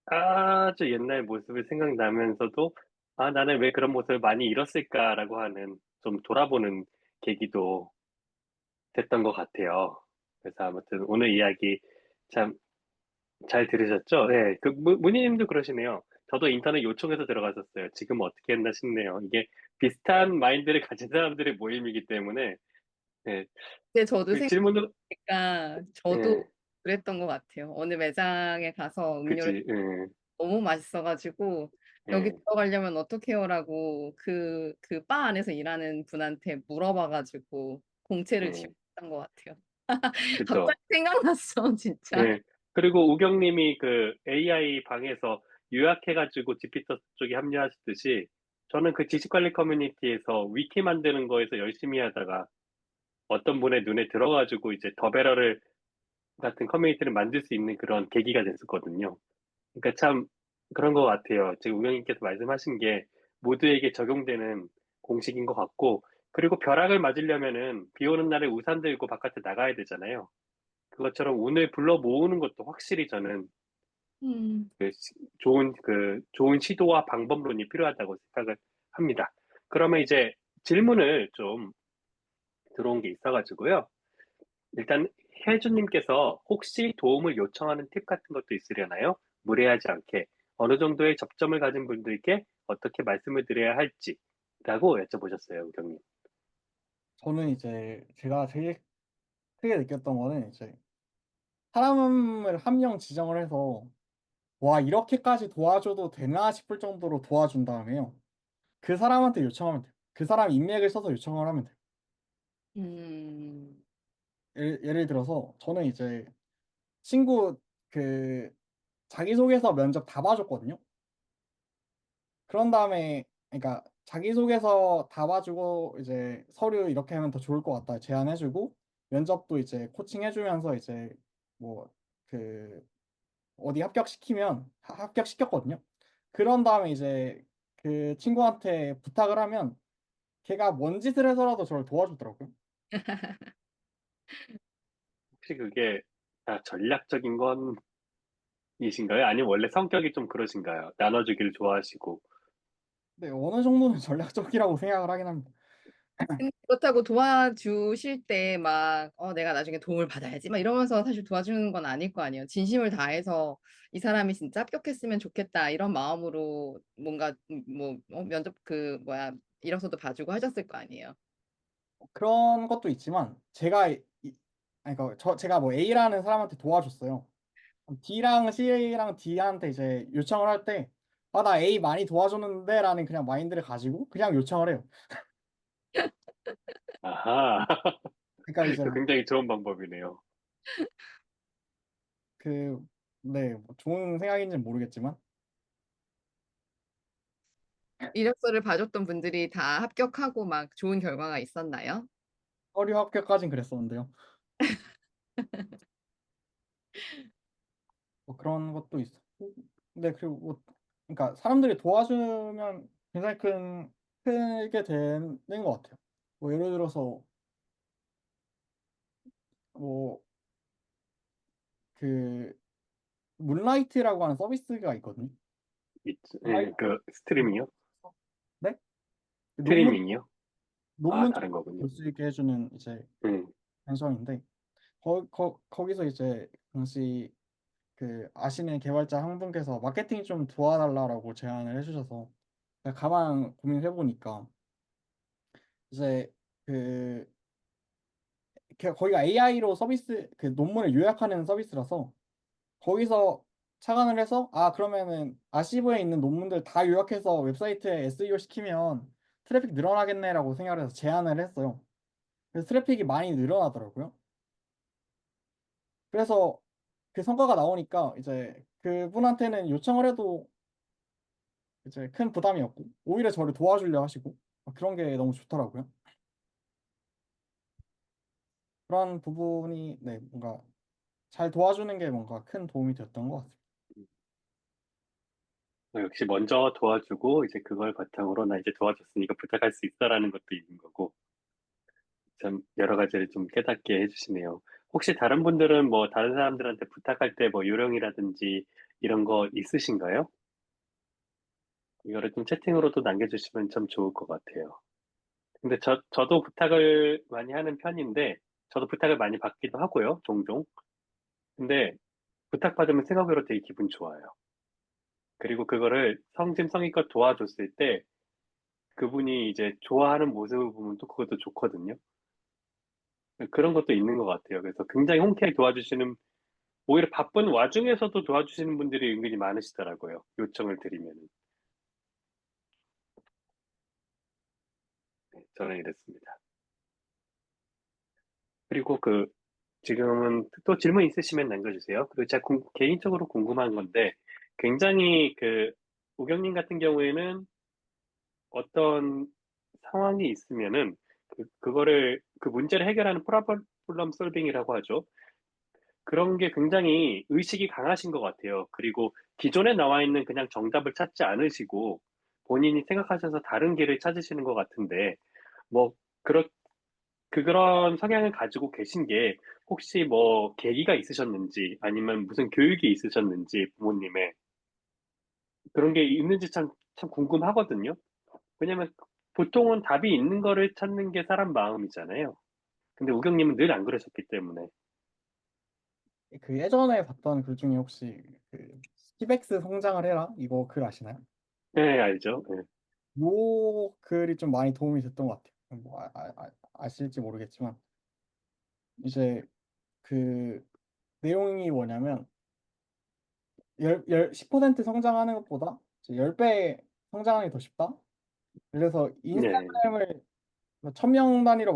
C: 아주 옛날 모습을 생각나면서도 아 나는 왜 그런 모습을 많이 잃었을까라고 하는 좀 돌아보는 계기도 됐던 것 같아요. 그래서 아무튼 오늘 이야기 참 잘 들으셨죠? 네, 그 문희님도 그러시네요. 저도 인터넷 요청해서 들어갔었어요. 지금 어떻게 했나 싶네요. 이게 비슷한 마인드를 가진 사람들의 모임이기 때문에 네,
D: 근데 저도
C: 그 질문도
D: 생각하니까 저도
C: 예,
D: 그랬던 것 같아요. 어느 매장에 가서 음료를
C: 그치, 예,
D: 너무 맛있어가지고 여기
C: 예,
D: 들어가려면 어떻게 해요라고 그 바 안에서 일하는 분한테 물어봐가지고 공채를
C: 예,
D: 지원했던 것 같아요.
C: 그죠.
D: 갑자기 생각났어, 진짜.
C: 예. 그리고 우경님이 그 AI 방에서 요약해가지고 지피터 쪽에 합류하시듯이 저는 그 지식관리 커뮤니티에서 위키 만드는 거에서 열심히 하다가 어떤 분의 눈에 들어가지고 이제 더베러를 같은 커뮤니티를 만들 수 있는 그런 계기가 됐었거든요. 그러니까 참 그런 것 같아요. 지금 우영님께서 말씀하신 게 모두에게 적용되는 공식인 것 같고, 그리고 벼락을 맞으려면은 비 오는 날에 우산 들고 바깥에 나가야 되잖아요. 그것처럼 운을 불러 모으는 것도 확실히 저는
D: 음.
C: 좋은 시도와 방법론이 필요하다고 생각을 합니다. 그러면 이제 질문을 좀 들어온 게 있어가지고요. 일단 혜주님께서 혹시 도움을 요청하는 팁 같은 것도 있으려나요? 무례하지 않게 어느 정도의 접점을 가진 분들께 어떻게 말씀을 드려야 할지라고 여쭤보셨어요, 우경님.
A: 저는 이제 제가 제일 크게 느꼈던 거는 이제 사람을 한 명 지정을 해서 와, 이렇게까지 도와줘도 되나 싶을 정도로 도와준 다음에요. 그 사람한테 요청하면 돼요. 그 사람 인맥을 써서 요청을 하면 돼요.
D: 음.
A: 예를 들어서 저는 이제 친구 그 자기소개서 면접 다 봐줬거든요. 그런 다음에 그러니까 자기소개서 다 봐주고 이제 서류 이렇게 하면 더 좋을 것 같다 제안해주고 면접도 이제 코칭해주면서 이제 뭐 그 어디 합격시키면 합격시켰거든요. 그런 다음에 이제 그 친구한테 부탁을 하면 걔가 뭔 짓을 해서라도 저를 도와주더라고요.
C: 혹시 그게 다 전략적인 건이신가요? 아니면 원래 성격이 좀 그러신가요? 나눠주기를 좋아하시고.
A: 근데 어느 정도는 전략적이라고 생각을 하긴 합니다.
D: 근데 그렇다고 도와주실 때 막, 내가 나중에 도움을 받아야지. 막 이러면서 사실 도와주는 건 아닐 거 아니에요. 진심을 다해서 이 사람이 진짜 합격했으면 좋겠다. 이런 마음으로 뭔가, 뭐, 면접 이력서도 봐주고 하셨을 거 아니에요.
A: 그런 것도 있지만 아니 그러니까 제가 뭐 A라는 사람한테 도와줬어요. B랑 C랑 D한테 이제 요청을 할 때, 아, 나 A 많이 도와줬는데 라는 그냥 마인드를 가지고 그냥 요청을 해요.
C: 아하,
A: 그러니까 이제
C: 그 굉장히 좋은 방법이네요.
A: 그, 네, 뭐 좋은 생각인지는 모르겠지만,
D: 이력서를 봐줬던 분들이 다 합격하고 막 좋은 결과가 있었나요?
A: 서류 합격까진 그랬었는데요. 뭐 그런 것도 있었고. 근데 그리고 뭐 그러니까 사람들이 도와주면 굉장히 크게 되는 것 같아요. 뭐 예를 들어서 뭐 그 문라이트라고 하는 서비스가 있거든요.
C: 예,
A: 문라이트
C: 그 스트리밍이요?
A: 네? 그
C: 스트리밍이요? 아,
A: 논문
C: 다른 거군요.
A: 볼 수 있게 해주는 이제
C: 음,
A: 펜션인데 거기서 이제 당시 그 아시는 개발자 한 분께서 마케팅 좀 도와달라고 제안을 해주셔서 제가 가만 고민해 보니까 이제 그 거기가 AI로 서비스 그 논문을 요약하는 서비스라서 거기서 착안을 해서 아 그러면은 아시브에 있는 논문들 다 요약해서 웹사이트에 SEO 시키면 트래픽 늘어나겠네라고 생각을 해서 제안을 했어요. 그래서 트래픽이 많이 늘어나더라고요. 그래서 그 성과가 나오니까 이제 그분한테는 요청을 해도 이제 큰 부담이 없고 오히려 저를 도와주려 하시고 그런 게 너무 좋더라고요. 그런 부분이 네 뭔가 잘 도와주는 게 뭔가 큰 도움이 됐던 것 같습니다.
C: 역시 먼저 도와주고 이제 그걸 바탕으로 나 이제 도와줬으니까 부탁할 수 있어라는 것도 있는 거고 참 여러 가지를 좀 깨닫게 해주시네요. 혹시 다른 분들은 뭐 다른 사람들한테 부탁할 때 뭐 요령이라든지 이런 거 있으신가요? 이거를 좀 채팅으로도 남겨주시면 참 좋을 것 같아요. 근데 저도 부탁을 많이 하는 편인데 저도 부탁을 많이 받기도 하고요, 종종. 근데 부탁받으면 생각외로 되게 기분 좋아요. 그리고 그거를 성심성의껏 도와줬을 때 그분이 이제 좋아하는 모습을 보면 또 그것도 좋거든요. 그런 것도 있는 것 같아요. 그래서 굉장히 흔쾌히 도와주시는, 오히려 바쁜 와중에서도 도와주시는 분들이 은근히 많으시더라고요. 요청을 드리면은. 네, 저는 이랬습니다. 그리고 지금은 또 질문 있으시면 남겨주세요. 그리고 제가 개인적으로 궁금한 건데, 굉장히 우경님 같은 경우에는 어떤 상황이 있으면은, 그 문제를 해결하는 프로블럼 솔빙이라고 하죠. 그런 게 굉장히 의식이 강하신 것 같아요. 그리고 기존에 나와 있는 그냥 정답을 찾지 않으시고 본인이 생각하셔서 다른 길을 찾으시는 것 같은데, 뭐, 그런, 그런 성향을 가지고 계신 게 혹시 뭐 계기가 있으셨는지 아니면 무슨 교육이 있으셨는지 부모님의 그런 게 있는지 참 궁금하거든요. 왜냐면 보통은 답이 있는 거를 찾는 게 사람 마음이잖아요. 근데 우경님은 늘 안 그러셨기 때문에.
A: 그 예전에 봤던 글 중에 혹시 그 스티백스 성장을 해라 이거 글 아시나요?
C: 네, 알죠. 네.
A: 요 글이 좀 많이 도움이 됐던 것 같아요. 뭐 아실지 모르겠지만 이제 그 내용이 뭐냐면 10% 성장하는 것보다 10배 성장하는 게 더 쉽다. 그래서
C: 네.
A: 인스타그램을 1000명 단위로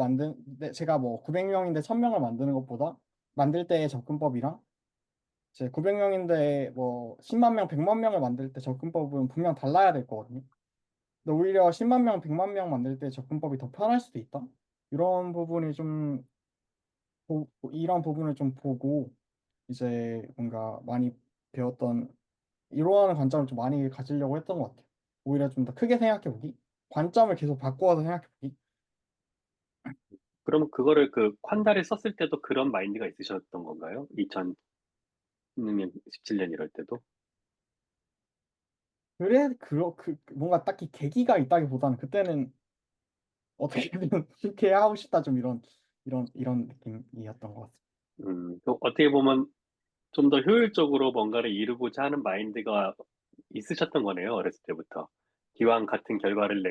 A: 제가 뭐 900명인데 1000명을 만드는 것보다 만들 때의 접근법이랑 이제 900명인데 뭐 10만 명, 100만 명을 만들 때 접근법은 분명 달라야 될 거거든요. 근데 오히려 10만 명, 100만 명 만들 때 접근법이 더 편할 수도 있다. 이런 부분이 좀 이런 부분을 좀 보고 이제 뭔가 많이 배웠던 이러한 관점을 좀 많이 가지려고 했던 것 같아요. 오히려 좀 더 크게 생각해 보기, 관점을 계속 바꾸어서 생각해 보기.
C: 그럼 그거를 콴다를 썼을 때도 그런 마인드가 있으셨던 건가요? 2006년, 17년 이럴 때도?
A: 그래 뭔가 딱히 계기가 있다기보다는 그때는 어떻게든 쉽게 하고 싶다 좀 이런 느낌이었던 것 같습니다.
C: 또 어떻게 보면 좀 더 효율적으로 뭔가를 이루고자 하는 마인드가 있으셨던 거네요, 어렸을 때부터. 기왕 같은 결과를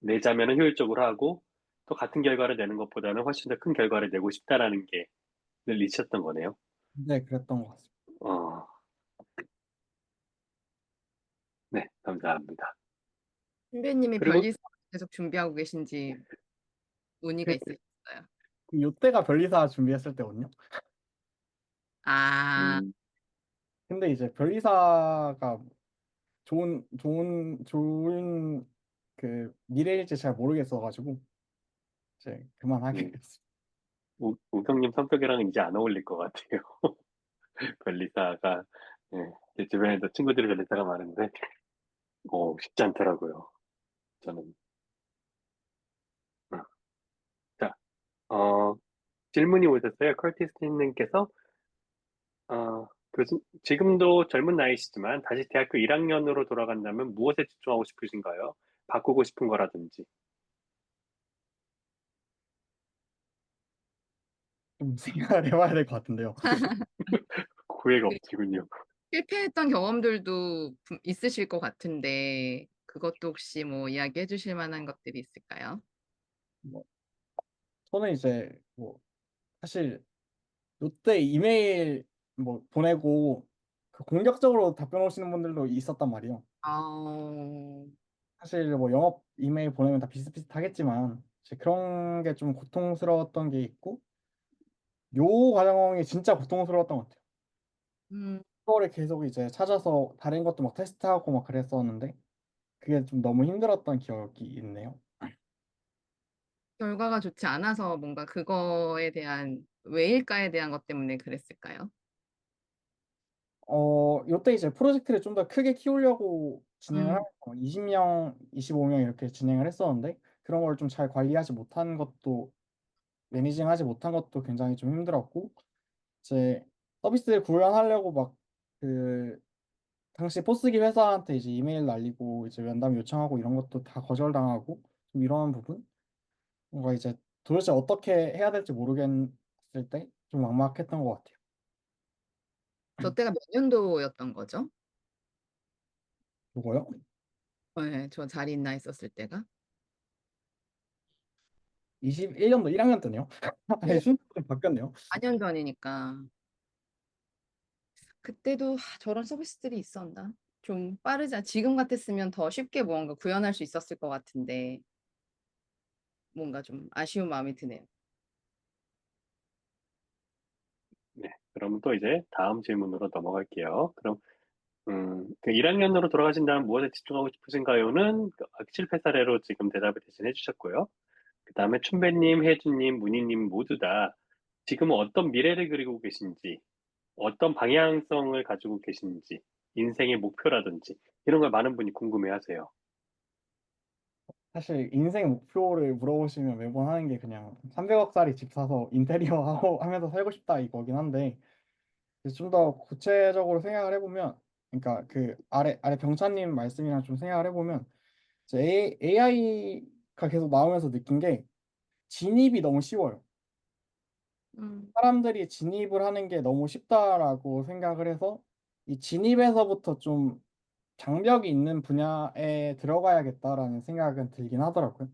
C: 내자면은 효율적으로 하고, 또 같은 결과를 내는 것보다는 훨씬 더 큰 결과를 내고 싶다라는 게 늘 있으셨던 거네요.
A: 네, 그랬던 것 같습니다.
C: 어, 네, 감사합니다.
D: 선배님이
C: 그리고,
D: 변리사 계속 준비하고 계신지 문의가
A: 그,
D: 있으셨어요?
A: 요때가 변리사 준비했을 때거든요.
D: 아,
C: 음,
A: 근데 이제 변리사가 좋은 그 미래일지 잘 모르겠어가지고 이제 그만하게
C: 음,
A: 됐어요.
C: 우경님 성격이랑은 이제 안 어울릴 것 같아요. 변리사가, 예, 제 주변에도 친구들이 변리사가 많은데, 쉽지 않더라고요. 저는. 음. 자, 어, 질문이 오셨어요. 커티스님께서, 지금도 젊은 나이시지만 다시 대학교 1학년으로 돌아간다면 무엇에 집중하고 싶으신가요? 바꾸고 싶은 거라든지.
A: 좀 생각을 해봐야 될 것 같은데요.
C: 구애가 없지군요.
D: 실패했던 경험들도 있으실 것 같은데 그것도 혹시 뭐 이야기해 주실 만한 것들이 있을까요?
A: 뭐, 저는 이제 뭐 사실 롯데 이메일 뭐 보내고 그 공격적으로 답변 오시는 분들도 있었단 말이에요.
D: 어,
A: 사실 뭐 영업 이메일 보내면 다 비슷비슷하겠지만 이제 그런 게 좀 고통스러웠던 게 있고 요 과정이 진짜 고통스러웠던 것 같아요.
D: 음,
A: 그거를 계속 이제 찾아서 다른 것도 막 테스트하고 막 그랬었는데 그게 좀 너무 힘들었던 기억이 있네요.
D: 결과가 좋지 않아서 뭔가 그거에 대한 왜일까에 대한 것 때문에 그랬을까요?
A: 요때 이제 프로젝트를 좀 더 크게 키우려고 진행을
D: 음,
A: 하면서 20명, 25명 이렇게 진행을 했었는데 그런 걸 좀 잘 관리하지 못한 것도 매니징하지 못한 것도 굉장히 좀 힘들었고 이제 서비스를 구현하려고 막 그 당시 포스기 회사한테 이제 이메일 날리고 이제 면담 요청하고 이런 것도 다 거절당하고 좀 이런 부분 뭔가 이제 도대체 어떻게 해야 될지 모르겠을 때 좀 막막했던 것 같아요.
D: 저 때가 몇 년도였던 거죠?
A: 그거요?
D: 네, 저 자리 있나 있었을 때가
A: 21년도 1학년 때네요. 아니 순서가 바뀌었네요.
D: 4년 전이니까 그때도 저런 서비스들이 있었나? 좀 빠르지 지금 같았으면 더 쉽게 무언가 구현할 수 있었을 것 같은데 뭔가 좀 아쉬운 마음이 드네요.
C: 네, 그럼 또 이제 다음 질문으로 넘어갈게요. 그럼, 그 1학년으로 돌아가신다면 무엇에 집중하고 싶으신가요?는 실패 사례로 지금 대답을 대신 해주셨고요. 그 다음에 춘배님, 혜주님, 문희님 모두 다 지금은 어떤 미래를 그리고 계신지, 어떤 방향성을 가지고 계신지, 인생의 목표라든지, 이런 걸 많은 분이 궁금해 하세요.
A: 사실 인생 목표를 물어보시면 매번 하는 게 그냥 300억짜리 집 사서 인테리어 하고 하면서 살고 싶다 이거긴 한데 좀 더 구체적으로 생각을 해보면 그러니까 그 아래 병찬님 말씀이랑 좀 생각을 해보면 이제 AI가 계속 나오면서 느낀 게 진입이 너무 쉬워요.
D: 음,
A: 사람들이 진입을 하는 게 너무 쉽다라고 생각을 해서 이 진입에서부터 좀 장벽이 있는 분야에 들어가야겠다라는 생각은 들긴 하더라고요.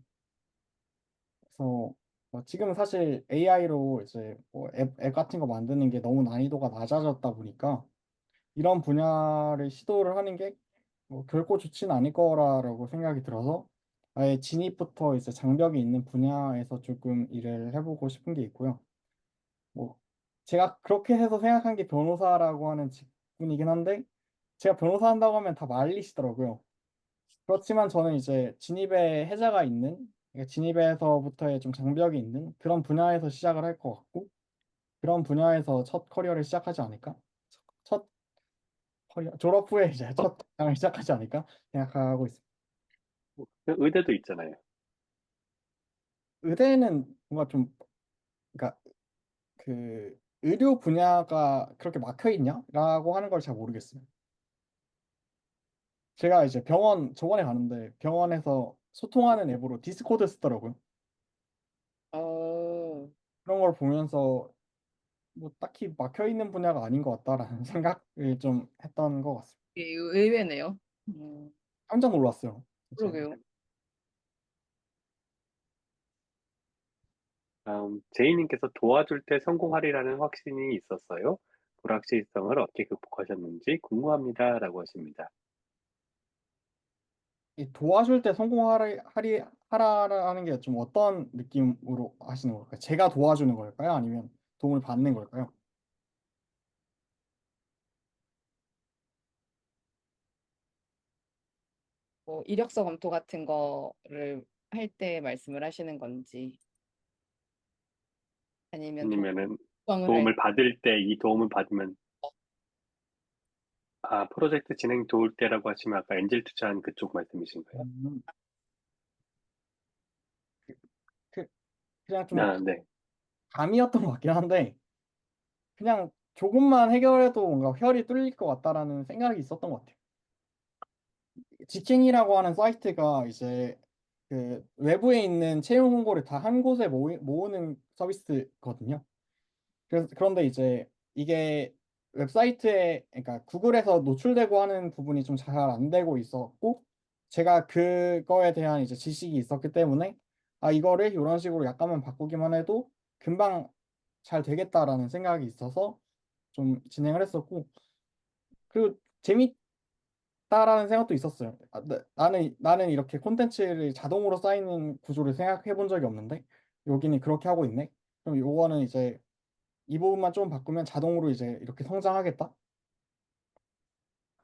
A: 그래서 뭐 지금 사실 AI로 이제 뭐 앱 같은 거 만드는 게 너무 난이도가 낮아졌다 보니까 이런 분야를 시도를 하는 게 뭐 결코 좋지는 않을 거라고 생각이 들어서 아예 진입부터 이제 장벽이 있는 분야에서 조금 일을 해보고 싶은 게 있고요. 뭐 제가 그렇게 해서 생각한 게 변호사라고 하는 직군이긴 한데 제가 변호사 한다고 하면 다 말리시더라고요. 그렇지만 저는 이제 진입에 해자가 있는 그러니까 진입에서부터의 좀 장벽이 있는 그런 분야에서 시작을 할 것 같고 그런 분야에서 첫 커리어를 시작하지 않을까? 첫 커리어 졸업 후에 이제 첫 직장을 시작하지 않을까 생각하고 있습니다.
C: 의대도 있잖아요.
A: 의대는 뭔가 좀 그러니까 그 의료 분야가 그렇게 막혀 있냐라고 하는 걸 잘 모르겠어요. 제가 이제 병원 저번에 가는데 병원에서 소통하는 앱으로 디스코드 쓰더라고요.
D: 어,
A: 그런 걸 보면서 뭐 딱히 막혀 있는 분야가 아닌 것 같다라는 생각을 좀 했던 것 같습니다.
D: 의외네요. 음,
A: 깜짝 놀랐어요. 진짜.
D: 그러게요.
C: 제이님께서 도와줄 때 성공하리라는 확신이 있었어요. 불확실성을 어떻게 극복하셨는지 궁금합니다라고 하십니다.
A: 이 도와줄 때 하라라는 게 좀 어떤 느낌으로 하시는 걸까요? 제가 도와주는 걸까요? 아니면 도움을 받는 걸까요?
D: 뭐 이력서 검토 같은 거를 할 때 말씀을 하시는 건지 아니면
C: 아니면은
D: 도정을 할
C: 도움을 받을 때 이 도움을 받으면 프로젝트 진행 도울 때라고 하시면 아까 엔젤 투자한 그쪽 말씀이신가요?
A: 음, 그, 그냥 좀
C: 네.
A: 감이었던 것 같긴 한데 그냥 조금만 해결해도 뭔가 혈이 뚫릴 것 같다라는 생각이 있었던 것 같아요. 지킹이라고 하는 사이트가 이제 그 외부에 있는 채용 홍보를 다 한 곳에 모으는 서비스거든요. 그런데 이제 이게 웹사이트에 그러니까 구글에서 노출되고 하는 부분이 좀 잘 안 되고 있었고 제가 그거에 대한 이제 지식이 있었기 때문에 이거를 이런 식으로 약간만 바꾸기만 해도 금방 잘 되겠다라는 생각이 있어서 좀 진행을 했었고 그리고 재밌다라는 생각도 있었어요. 나는 이렇게 콘텐츠를 자동으로 쌓이는 구조를 생각해 본 적이 없는데 여기는 그렇게 하고 있네. 그럼 요거는 이제 이 부분만 좀 바꾸면 자동으로 이제 이렇게 성장하겠다.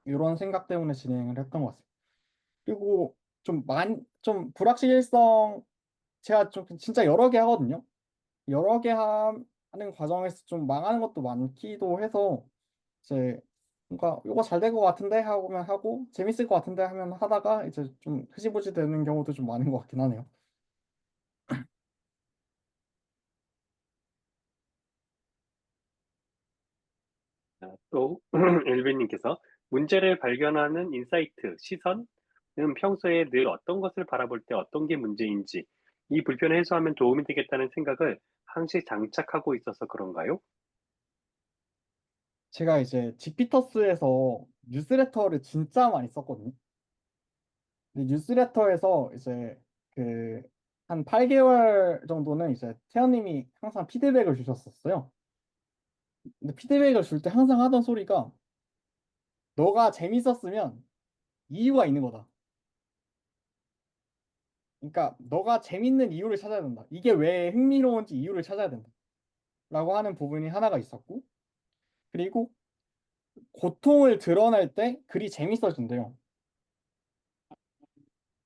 A: 이런 생각 때문에 진행을 했던 것 같습니다. 그리고 좀 불확실성 제가 좀 진짜 여러 개 하거든요. 여러 개 하는 과정에서 좀 망하는 것도 많기도 해서 이제 뭔가 이거 잘 될 것 같은데 하고면 하고 재밌을 것 같은데 하면 하다가 이제 좀 흐지부지 되는 경우도 좀 많은 것 같긴 하네요.
C: 또 엘빈님께서 문제를 발견하는 인사이트, 시선은 평소에 늘 어떤 것을 바라볼 때 어떤 게 문제인지 이 불편을 해소하면 도움이 되겠다는 생각을 항시 장착하고 있어서 그런가요?
A: 제가 이제 직피터스에서 뉴스레터를 진짜 많이 썼거든요. 근데 뉴스레터에서 이제 그 한 8개월 정도는 이제 태연님이 항상 피드백을 주셨었어요. 근데 피드백을 줄 때 항상 하던 소리가 너가 재밌었으면 이유가 있는 거다. 그러니까 너가 재밌는 이유를 찾아야 된다. 이게 왜 흥미로운지 이유를 찾아야 된다. 라고 하는 부분이 하나가 있었고 그리고 고통을 드러낼 때 글이 재밌어진대요.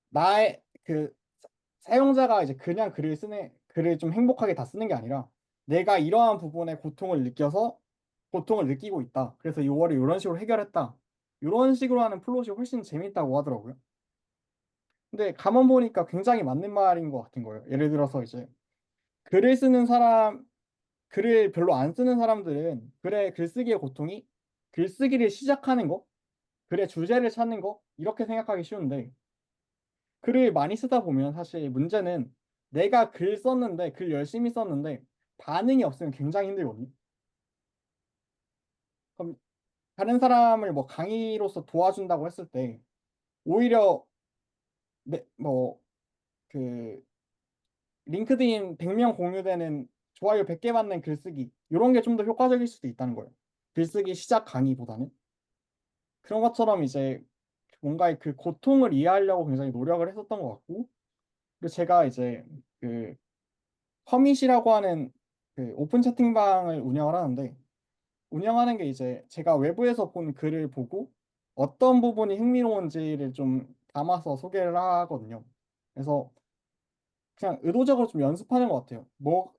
A: 나의 사용자가 이제 그냥 글을 좀 행복하게 다 쓰는 게 아니라 내가 이러한 부분에 고통을 느껴서 고통을 느끼고 있다. 그래서 이거를 이런 식으로 해결했다. 이런 식으로 하는 플롯이 훨씬 재밌다고 하더라고요. 근데 가만 보니까 굉장히 맞는 말인 것 같은 거예요. 예를 들어서 이제 글을 쓰는 사람, 글을 별로 안 쓰는 사람들은 글의 글쓰기의 고통이 글쓰기를 시작하는 거, 글의 주제를 찾는 거, 이렇게 생각하기 쉬운데 글을 많이 쓰다 보면 사실 문제는 내가 글 썼는데 글 열심히 썼는데 반응이 없으면 굉장히 힘들거든요. 그럼 다른 사람을 뭐 강의로서 도와준다고 했을 때 오히려 뭐그 링크드인 100명 공유되는 좋아요 100개 받는 글쓰기 이런 게 좀 더 효과적일 수도 있다는 거예요. 글쓰기 시작 강의보다는 그런 것처럼 이제 뭔가의 그 고통을 이해하려고 굉장히 노력을 했었던 것 같고 그리고 제가 이제 그 커밋이라고 하는 그 오픈 채팅방을 운영을 하는데 운영하는 게 이제 제가 외부에서 본 글을 보고 어떤 부분이 흥미로운지를 좀 담아서 소개를 하거든요. 그래서 그냥 의도적으로 좀 연습하는 것 같아요.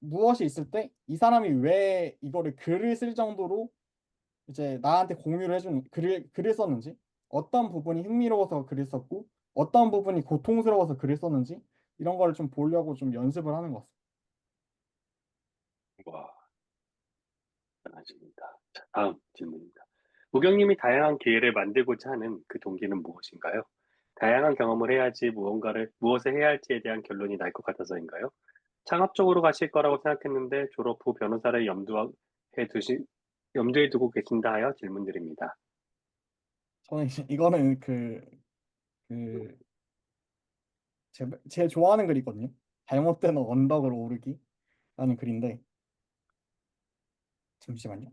A: 무엇이 있을 때 이 사람이 왜 이거를 글을 쓸 정도로 이제 나한테 공유를 해준 글을 썼는지 어떤 부분이 흥미로워서 글을 썼고 어떤 부분이 고통스러워서 글을 썼는지 이런 거를 좀 보려고 좀 연습을 하는 것 같습니다.
C: 와, 대단하십니다. 자, 다음 질문입니다. 우경님이 다양한 기회를 만들고자 하는 그 동기는 무엇인가요? 다양한 경험을 해야지 무엇을 해야 할지에 대한 결론이 날 것 같아서인가요? 창업 쪽으로 가실 거라고 생각했는데 졸업 후 변호사를 염두에 두고 계신다 하여 질문드립니다.
A: 저는 이거는 그 제일 좋아하는 글이거든요. 잘못된 언덕을 오르기라는 글인데 잠시만요.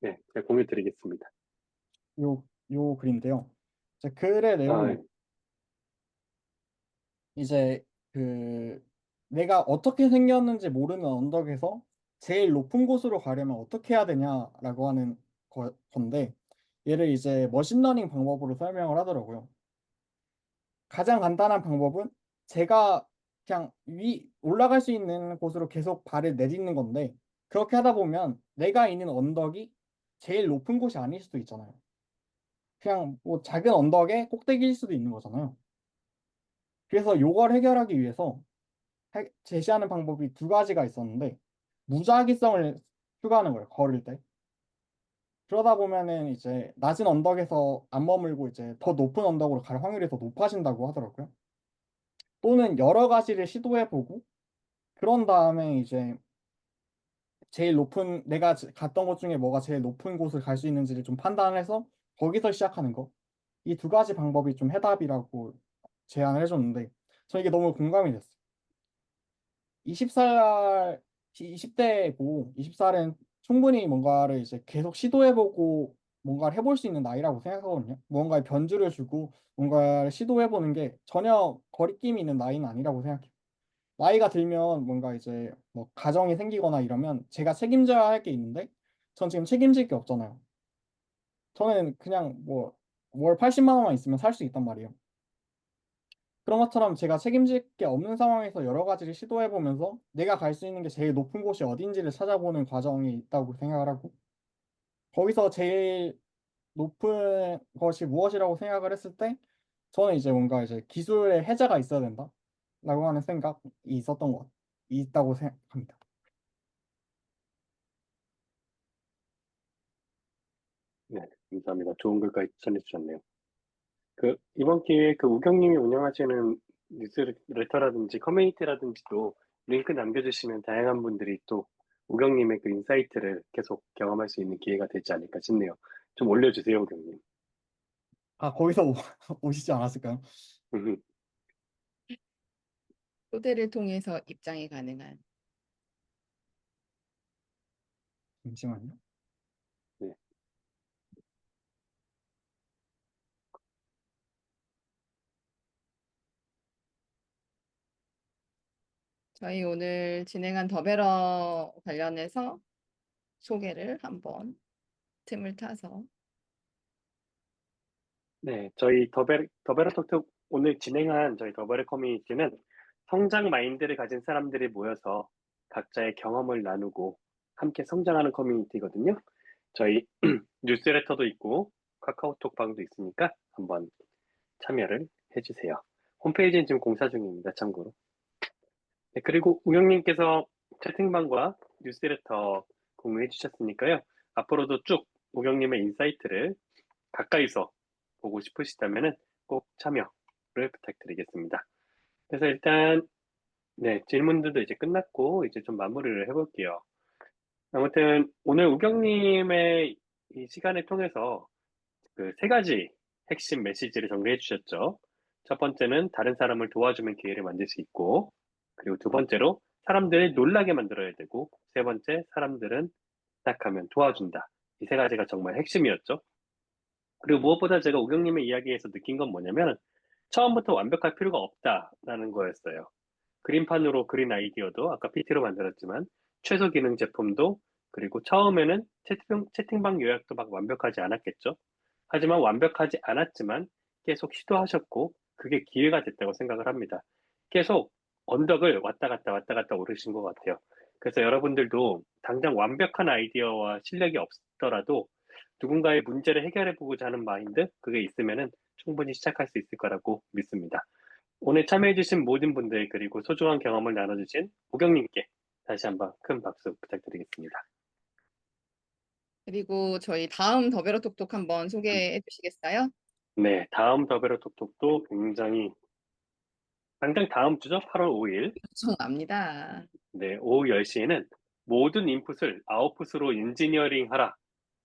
C: 네, 제가 공유 드리겠습니다.
A: 요 글인데요. 글의
C: 아,
A: 내용이 이제 그 내가 어떻게 생겼는지 모르는 언덕에서 제일 높은 곳으로 가려면 어떻게 해야 되냐라고 하는 건데, 얘를 이제 머신러닝 방법으로 설명을 하더라고요. 가장 간단한 방법은 제가 그냥 올라갈 수 있는 곳으로 계속 발을 내딛는 건데, 그렇게 하다 보면 내가 있는 언덕이 제일 높은 곳이 아닐 수도 있잖아요. 그냥 뭐 작은 언덕의 꼭대기일 수도 있는 거잖아요. 그래서 요걸 해결하기 위해서 제시하는 방법이 두 가지가 있었는데, 무작위성을 추구하는 거예요, 걸을 때. 그러다 보면은 이제 낮은 언덕에서 안 머물고 이제 더 높은 언덕으로 갈 확률이 더 높아진다고 하더라고요. 또는 여러 가지를 시도해보고, 그런 다음에 이제 내가 갔던 곳 중에 뭐가 제일 높은 곳을 갈 수 있는지를 좀 판단해서 거기서 시작하는 거. 이 두 가지 방법이 좀 해답이라고 제안을 해줬는데, 저 이게 너무 공감이 됐어요. 20살, 20대고 20살은 충분히 뭔가를 이제 계속 시도해보고 뭔가를 해볼 수 있는 나이라고 생각하거든요. 뭔가에 변주를 주고 뭔가를 시도해보는 게 전혀 거리낌이 있는 나이는 아니라고 생각해요. 나이가 들면 뭔가 이제 뭐 가정이 생기거나 이러면 제가 책임져야 할 게 있는데, 전 지금 책임질 게 없잖아요. 저는 그냥 뭐 월 80만 원만 있으면 살 수 있단 말이에요. 그런 것처럼 제가 책임질 게 없는 상황에서 여러 가지를 시도해보면서 내가 갈 수 있는 게 제일 높은 곳이 어딘지를 찾아보는 과정이 있다고 생각을 하고, 거기서 제일 높은 것이 무엇이라고 생각을 했을 때, 저는 이제 뭔가 이제 기술의 해자가 있어야 된다 라고 하는 생각이 있다고 생각합니다.
C: 네, 감사합니다. 좋은 글까지 전해주셨네요. 이번 기회에 우경님이 운영하시는 뉴스레터라든지 커뮤니티라든지도 링크 남겨주시면 다양한 분들이 또 우경님의 인사이트를 계속 경험할 수 있는 기회가 되지 않을까 싶네요. 좀 올려주세요, 우경님.
A: 아, 거기서 오시지 않았을까요?
D: 초대를 통해서 입장이 가능한.
A: 잠시만요.
C: 네,
D: 저희 오늘 진행한 더베러 관련해서 소개를 한번 틈을 타서.
C: 네, 저희 더베러 톡톡 오늘 진행한 저희 더베러 커뮤니티는 성장 마인드를 가진 사람들이 모여서 각자의 경험을 나누고 함께 성장하는 커뮤니티거든요. 저희 뉴스레터도 있고 카카오톡 방도 있으니까 한번 참여를 해주세요. 홈페이지는 지금 공사 중입니다, 참고로. 네, 그리고 우영님께서 채팅방과 뉴스레터 공유해 주셨으니까요. 앞으로도 쭉 우영님의 인사이트를 가까이서 보고 싶으시다면 꼭 참여를 부탁드리겠습니다. 그래서 일단 네, 질문들도 이제 끝났고 이제 좀 마무리를 해볼게요. 아무튼 오늘 우경님의 이 시간을 통해서 세 가지 핵심 메시지를 정리해 주셨죠. 첫 번째는 다른 사람을 도와주면 기회를 만들 수 있고, 그리고 두 번째로 사람들을 놀라게 만들어야 되고, 세 번째 사람들은 부탁하면 도와준다. 이 세 가지가 정말 핵심이었죠. 그리고 무엇보다 제가 우경님의 이야기에서 느낀 건 뭐냐면 처음부터 완벽할 필요가 없다라는 거였어요. 그림판으로 그린 아이디어도 아까 PT로 만들었지만 최소 기능 제품도 그리고 처음에는 채팅방 요약도 막 완벽하지 않았겠죠. 하지만 완벽하지 않았지만 계속 시도하셨고 그게 기회가 됐다고 생각을 합니다. 계속 언덕을 왔다 갔다 오르신 것 같아요. 그래서 여러분들도 당장 완벽한 아이디어와 실력이 없더라도 누군가의 문제를 해결해 보고자 하는 마인드, 그게 있으면은 충분히 시작할 수 있을 거라고 믿습니다. 오늘 참여해주신 모든 분들, 그리고 소중한 경험을 나눠주신 우경님께 다시 한번 큰 박수 부탁드리겠습니다.
D: 그리고 저희 다음 더베러 톡톡 한번 소개해 주시겠어요?
C: 네, 다음 더베러 톡톡도 굉장히, 당장 다음 주죠? 8월 5일.
D: 정합니다.
C: 네, 오후 10시에는 모든 인풋을 아웃풋으로 엔지니어링 하라.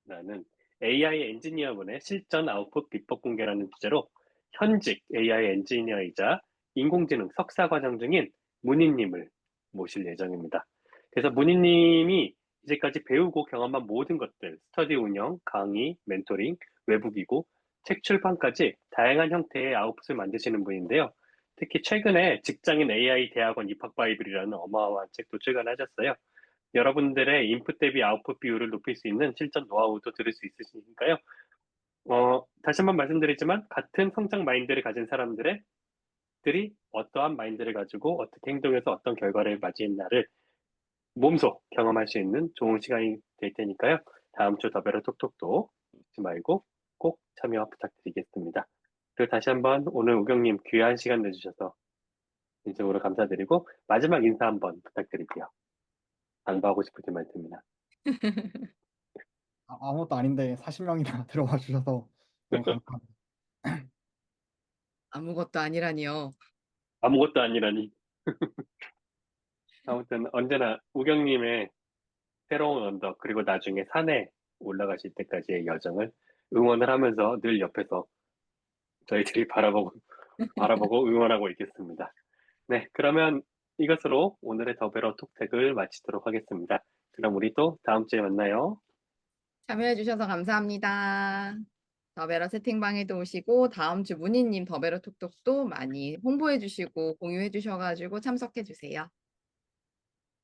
C: 라는 AI 엔지니어분의 실전 아웃풋 비법 공개라는 주제로 현직 AI 엔지니어이자 인공지능 석사 과정 중인 문희님을 모실 예정입니다. 그래서 문희님이 이제까지 배우고 경험한 모든 것들, 스터디 운영, 강의, 멘토링, 외부 기구, 책 출판까지 다양한 형태의 아웃풋을 만드시는 분인데요. 특히 최근에 직장인 AI 대학원 입학 바이블이라는 어마어마한 책도 출간하셨어요. 여러분들의 인풋 대비 아웃풋 비율을 높일 수 있는 실전 노하우도 들을 수 있으시니까요. 다시 한번 말씀드리지만 같은 성장 마인드를 가진 사람들이 어떠한 마인드를 가지고 어떻게 행동해서 어떤 결과를 맞이했나를 몸소 경험할 수 있는 좋은 시간이 될 테니까요. 다음 주 더베러 톡톡도 잊지 말고 꼭 참여 부탁드리겠습니다. 그리고 다시 한번 오늘 우경님 귀한 시간 내주셔서 진심으로 감사드리고 마지막 인사 한번 부탁드릴게요. 안부하고 싶으신 말씀입니다.
A: 아무것도 아닌데 40명이나 들어와 주셔서 너무 감사합니다.
D: 아무것도 아니라니요.
C: 아무것도 아니라니. 아무튼 언제나 우경님의 새로운 언덕 그리고 나중에 산에 올라가실 때까지의 여정을 응원을 하면서 늘 옆에서 저희들이 바라보고 응원하고 있겠습니다. 네, 그러면 이것으로 오늘의 더베러 톡택을 마치도록 하겠습니다. 그럼 우리 또 다음 주에 만나요.
D: 참여해 주셔서 감사합니다. 더베러 채팅방에도 오시고 다음 주 문희님 더베러 톡톡도 많이 홍보해 주시고 공유해 주셔가지고 참석해 주세요.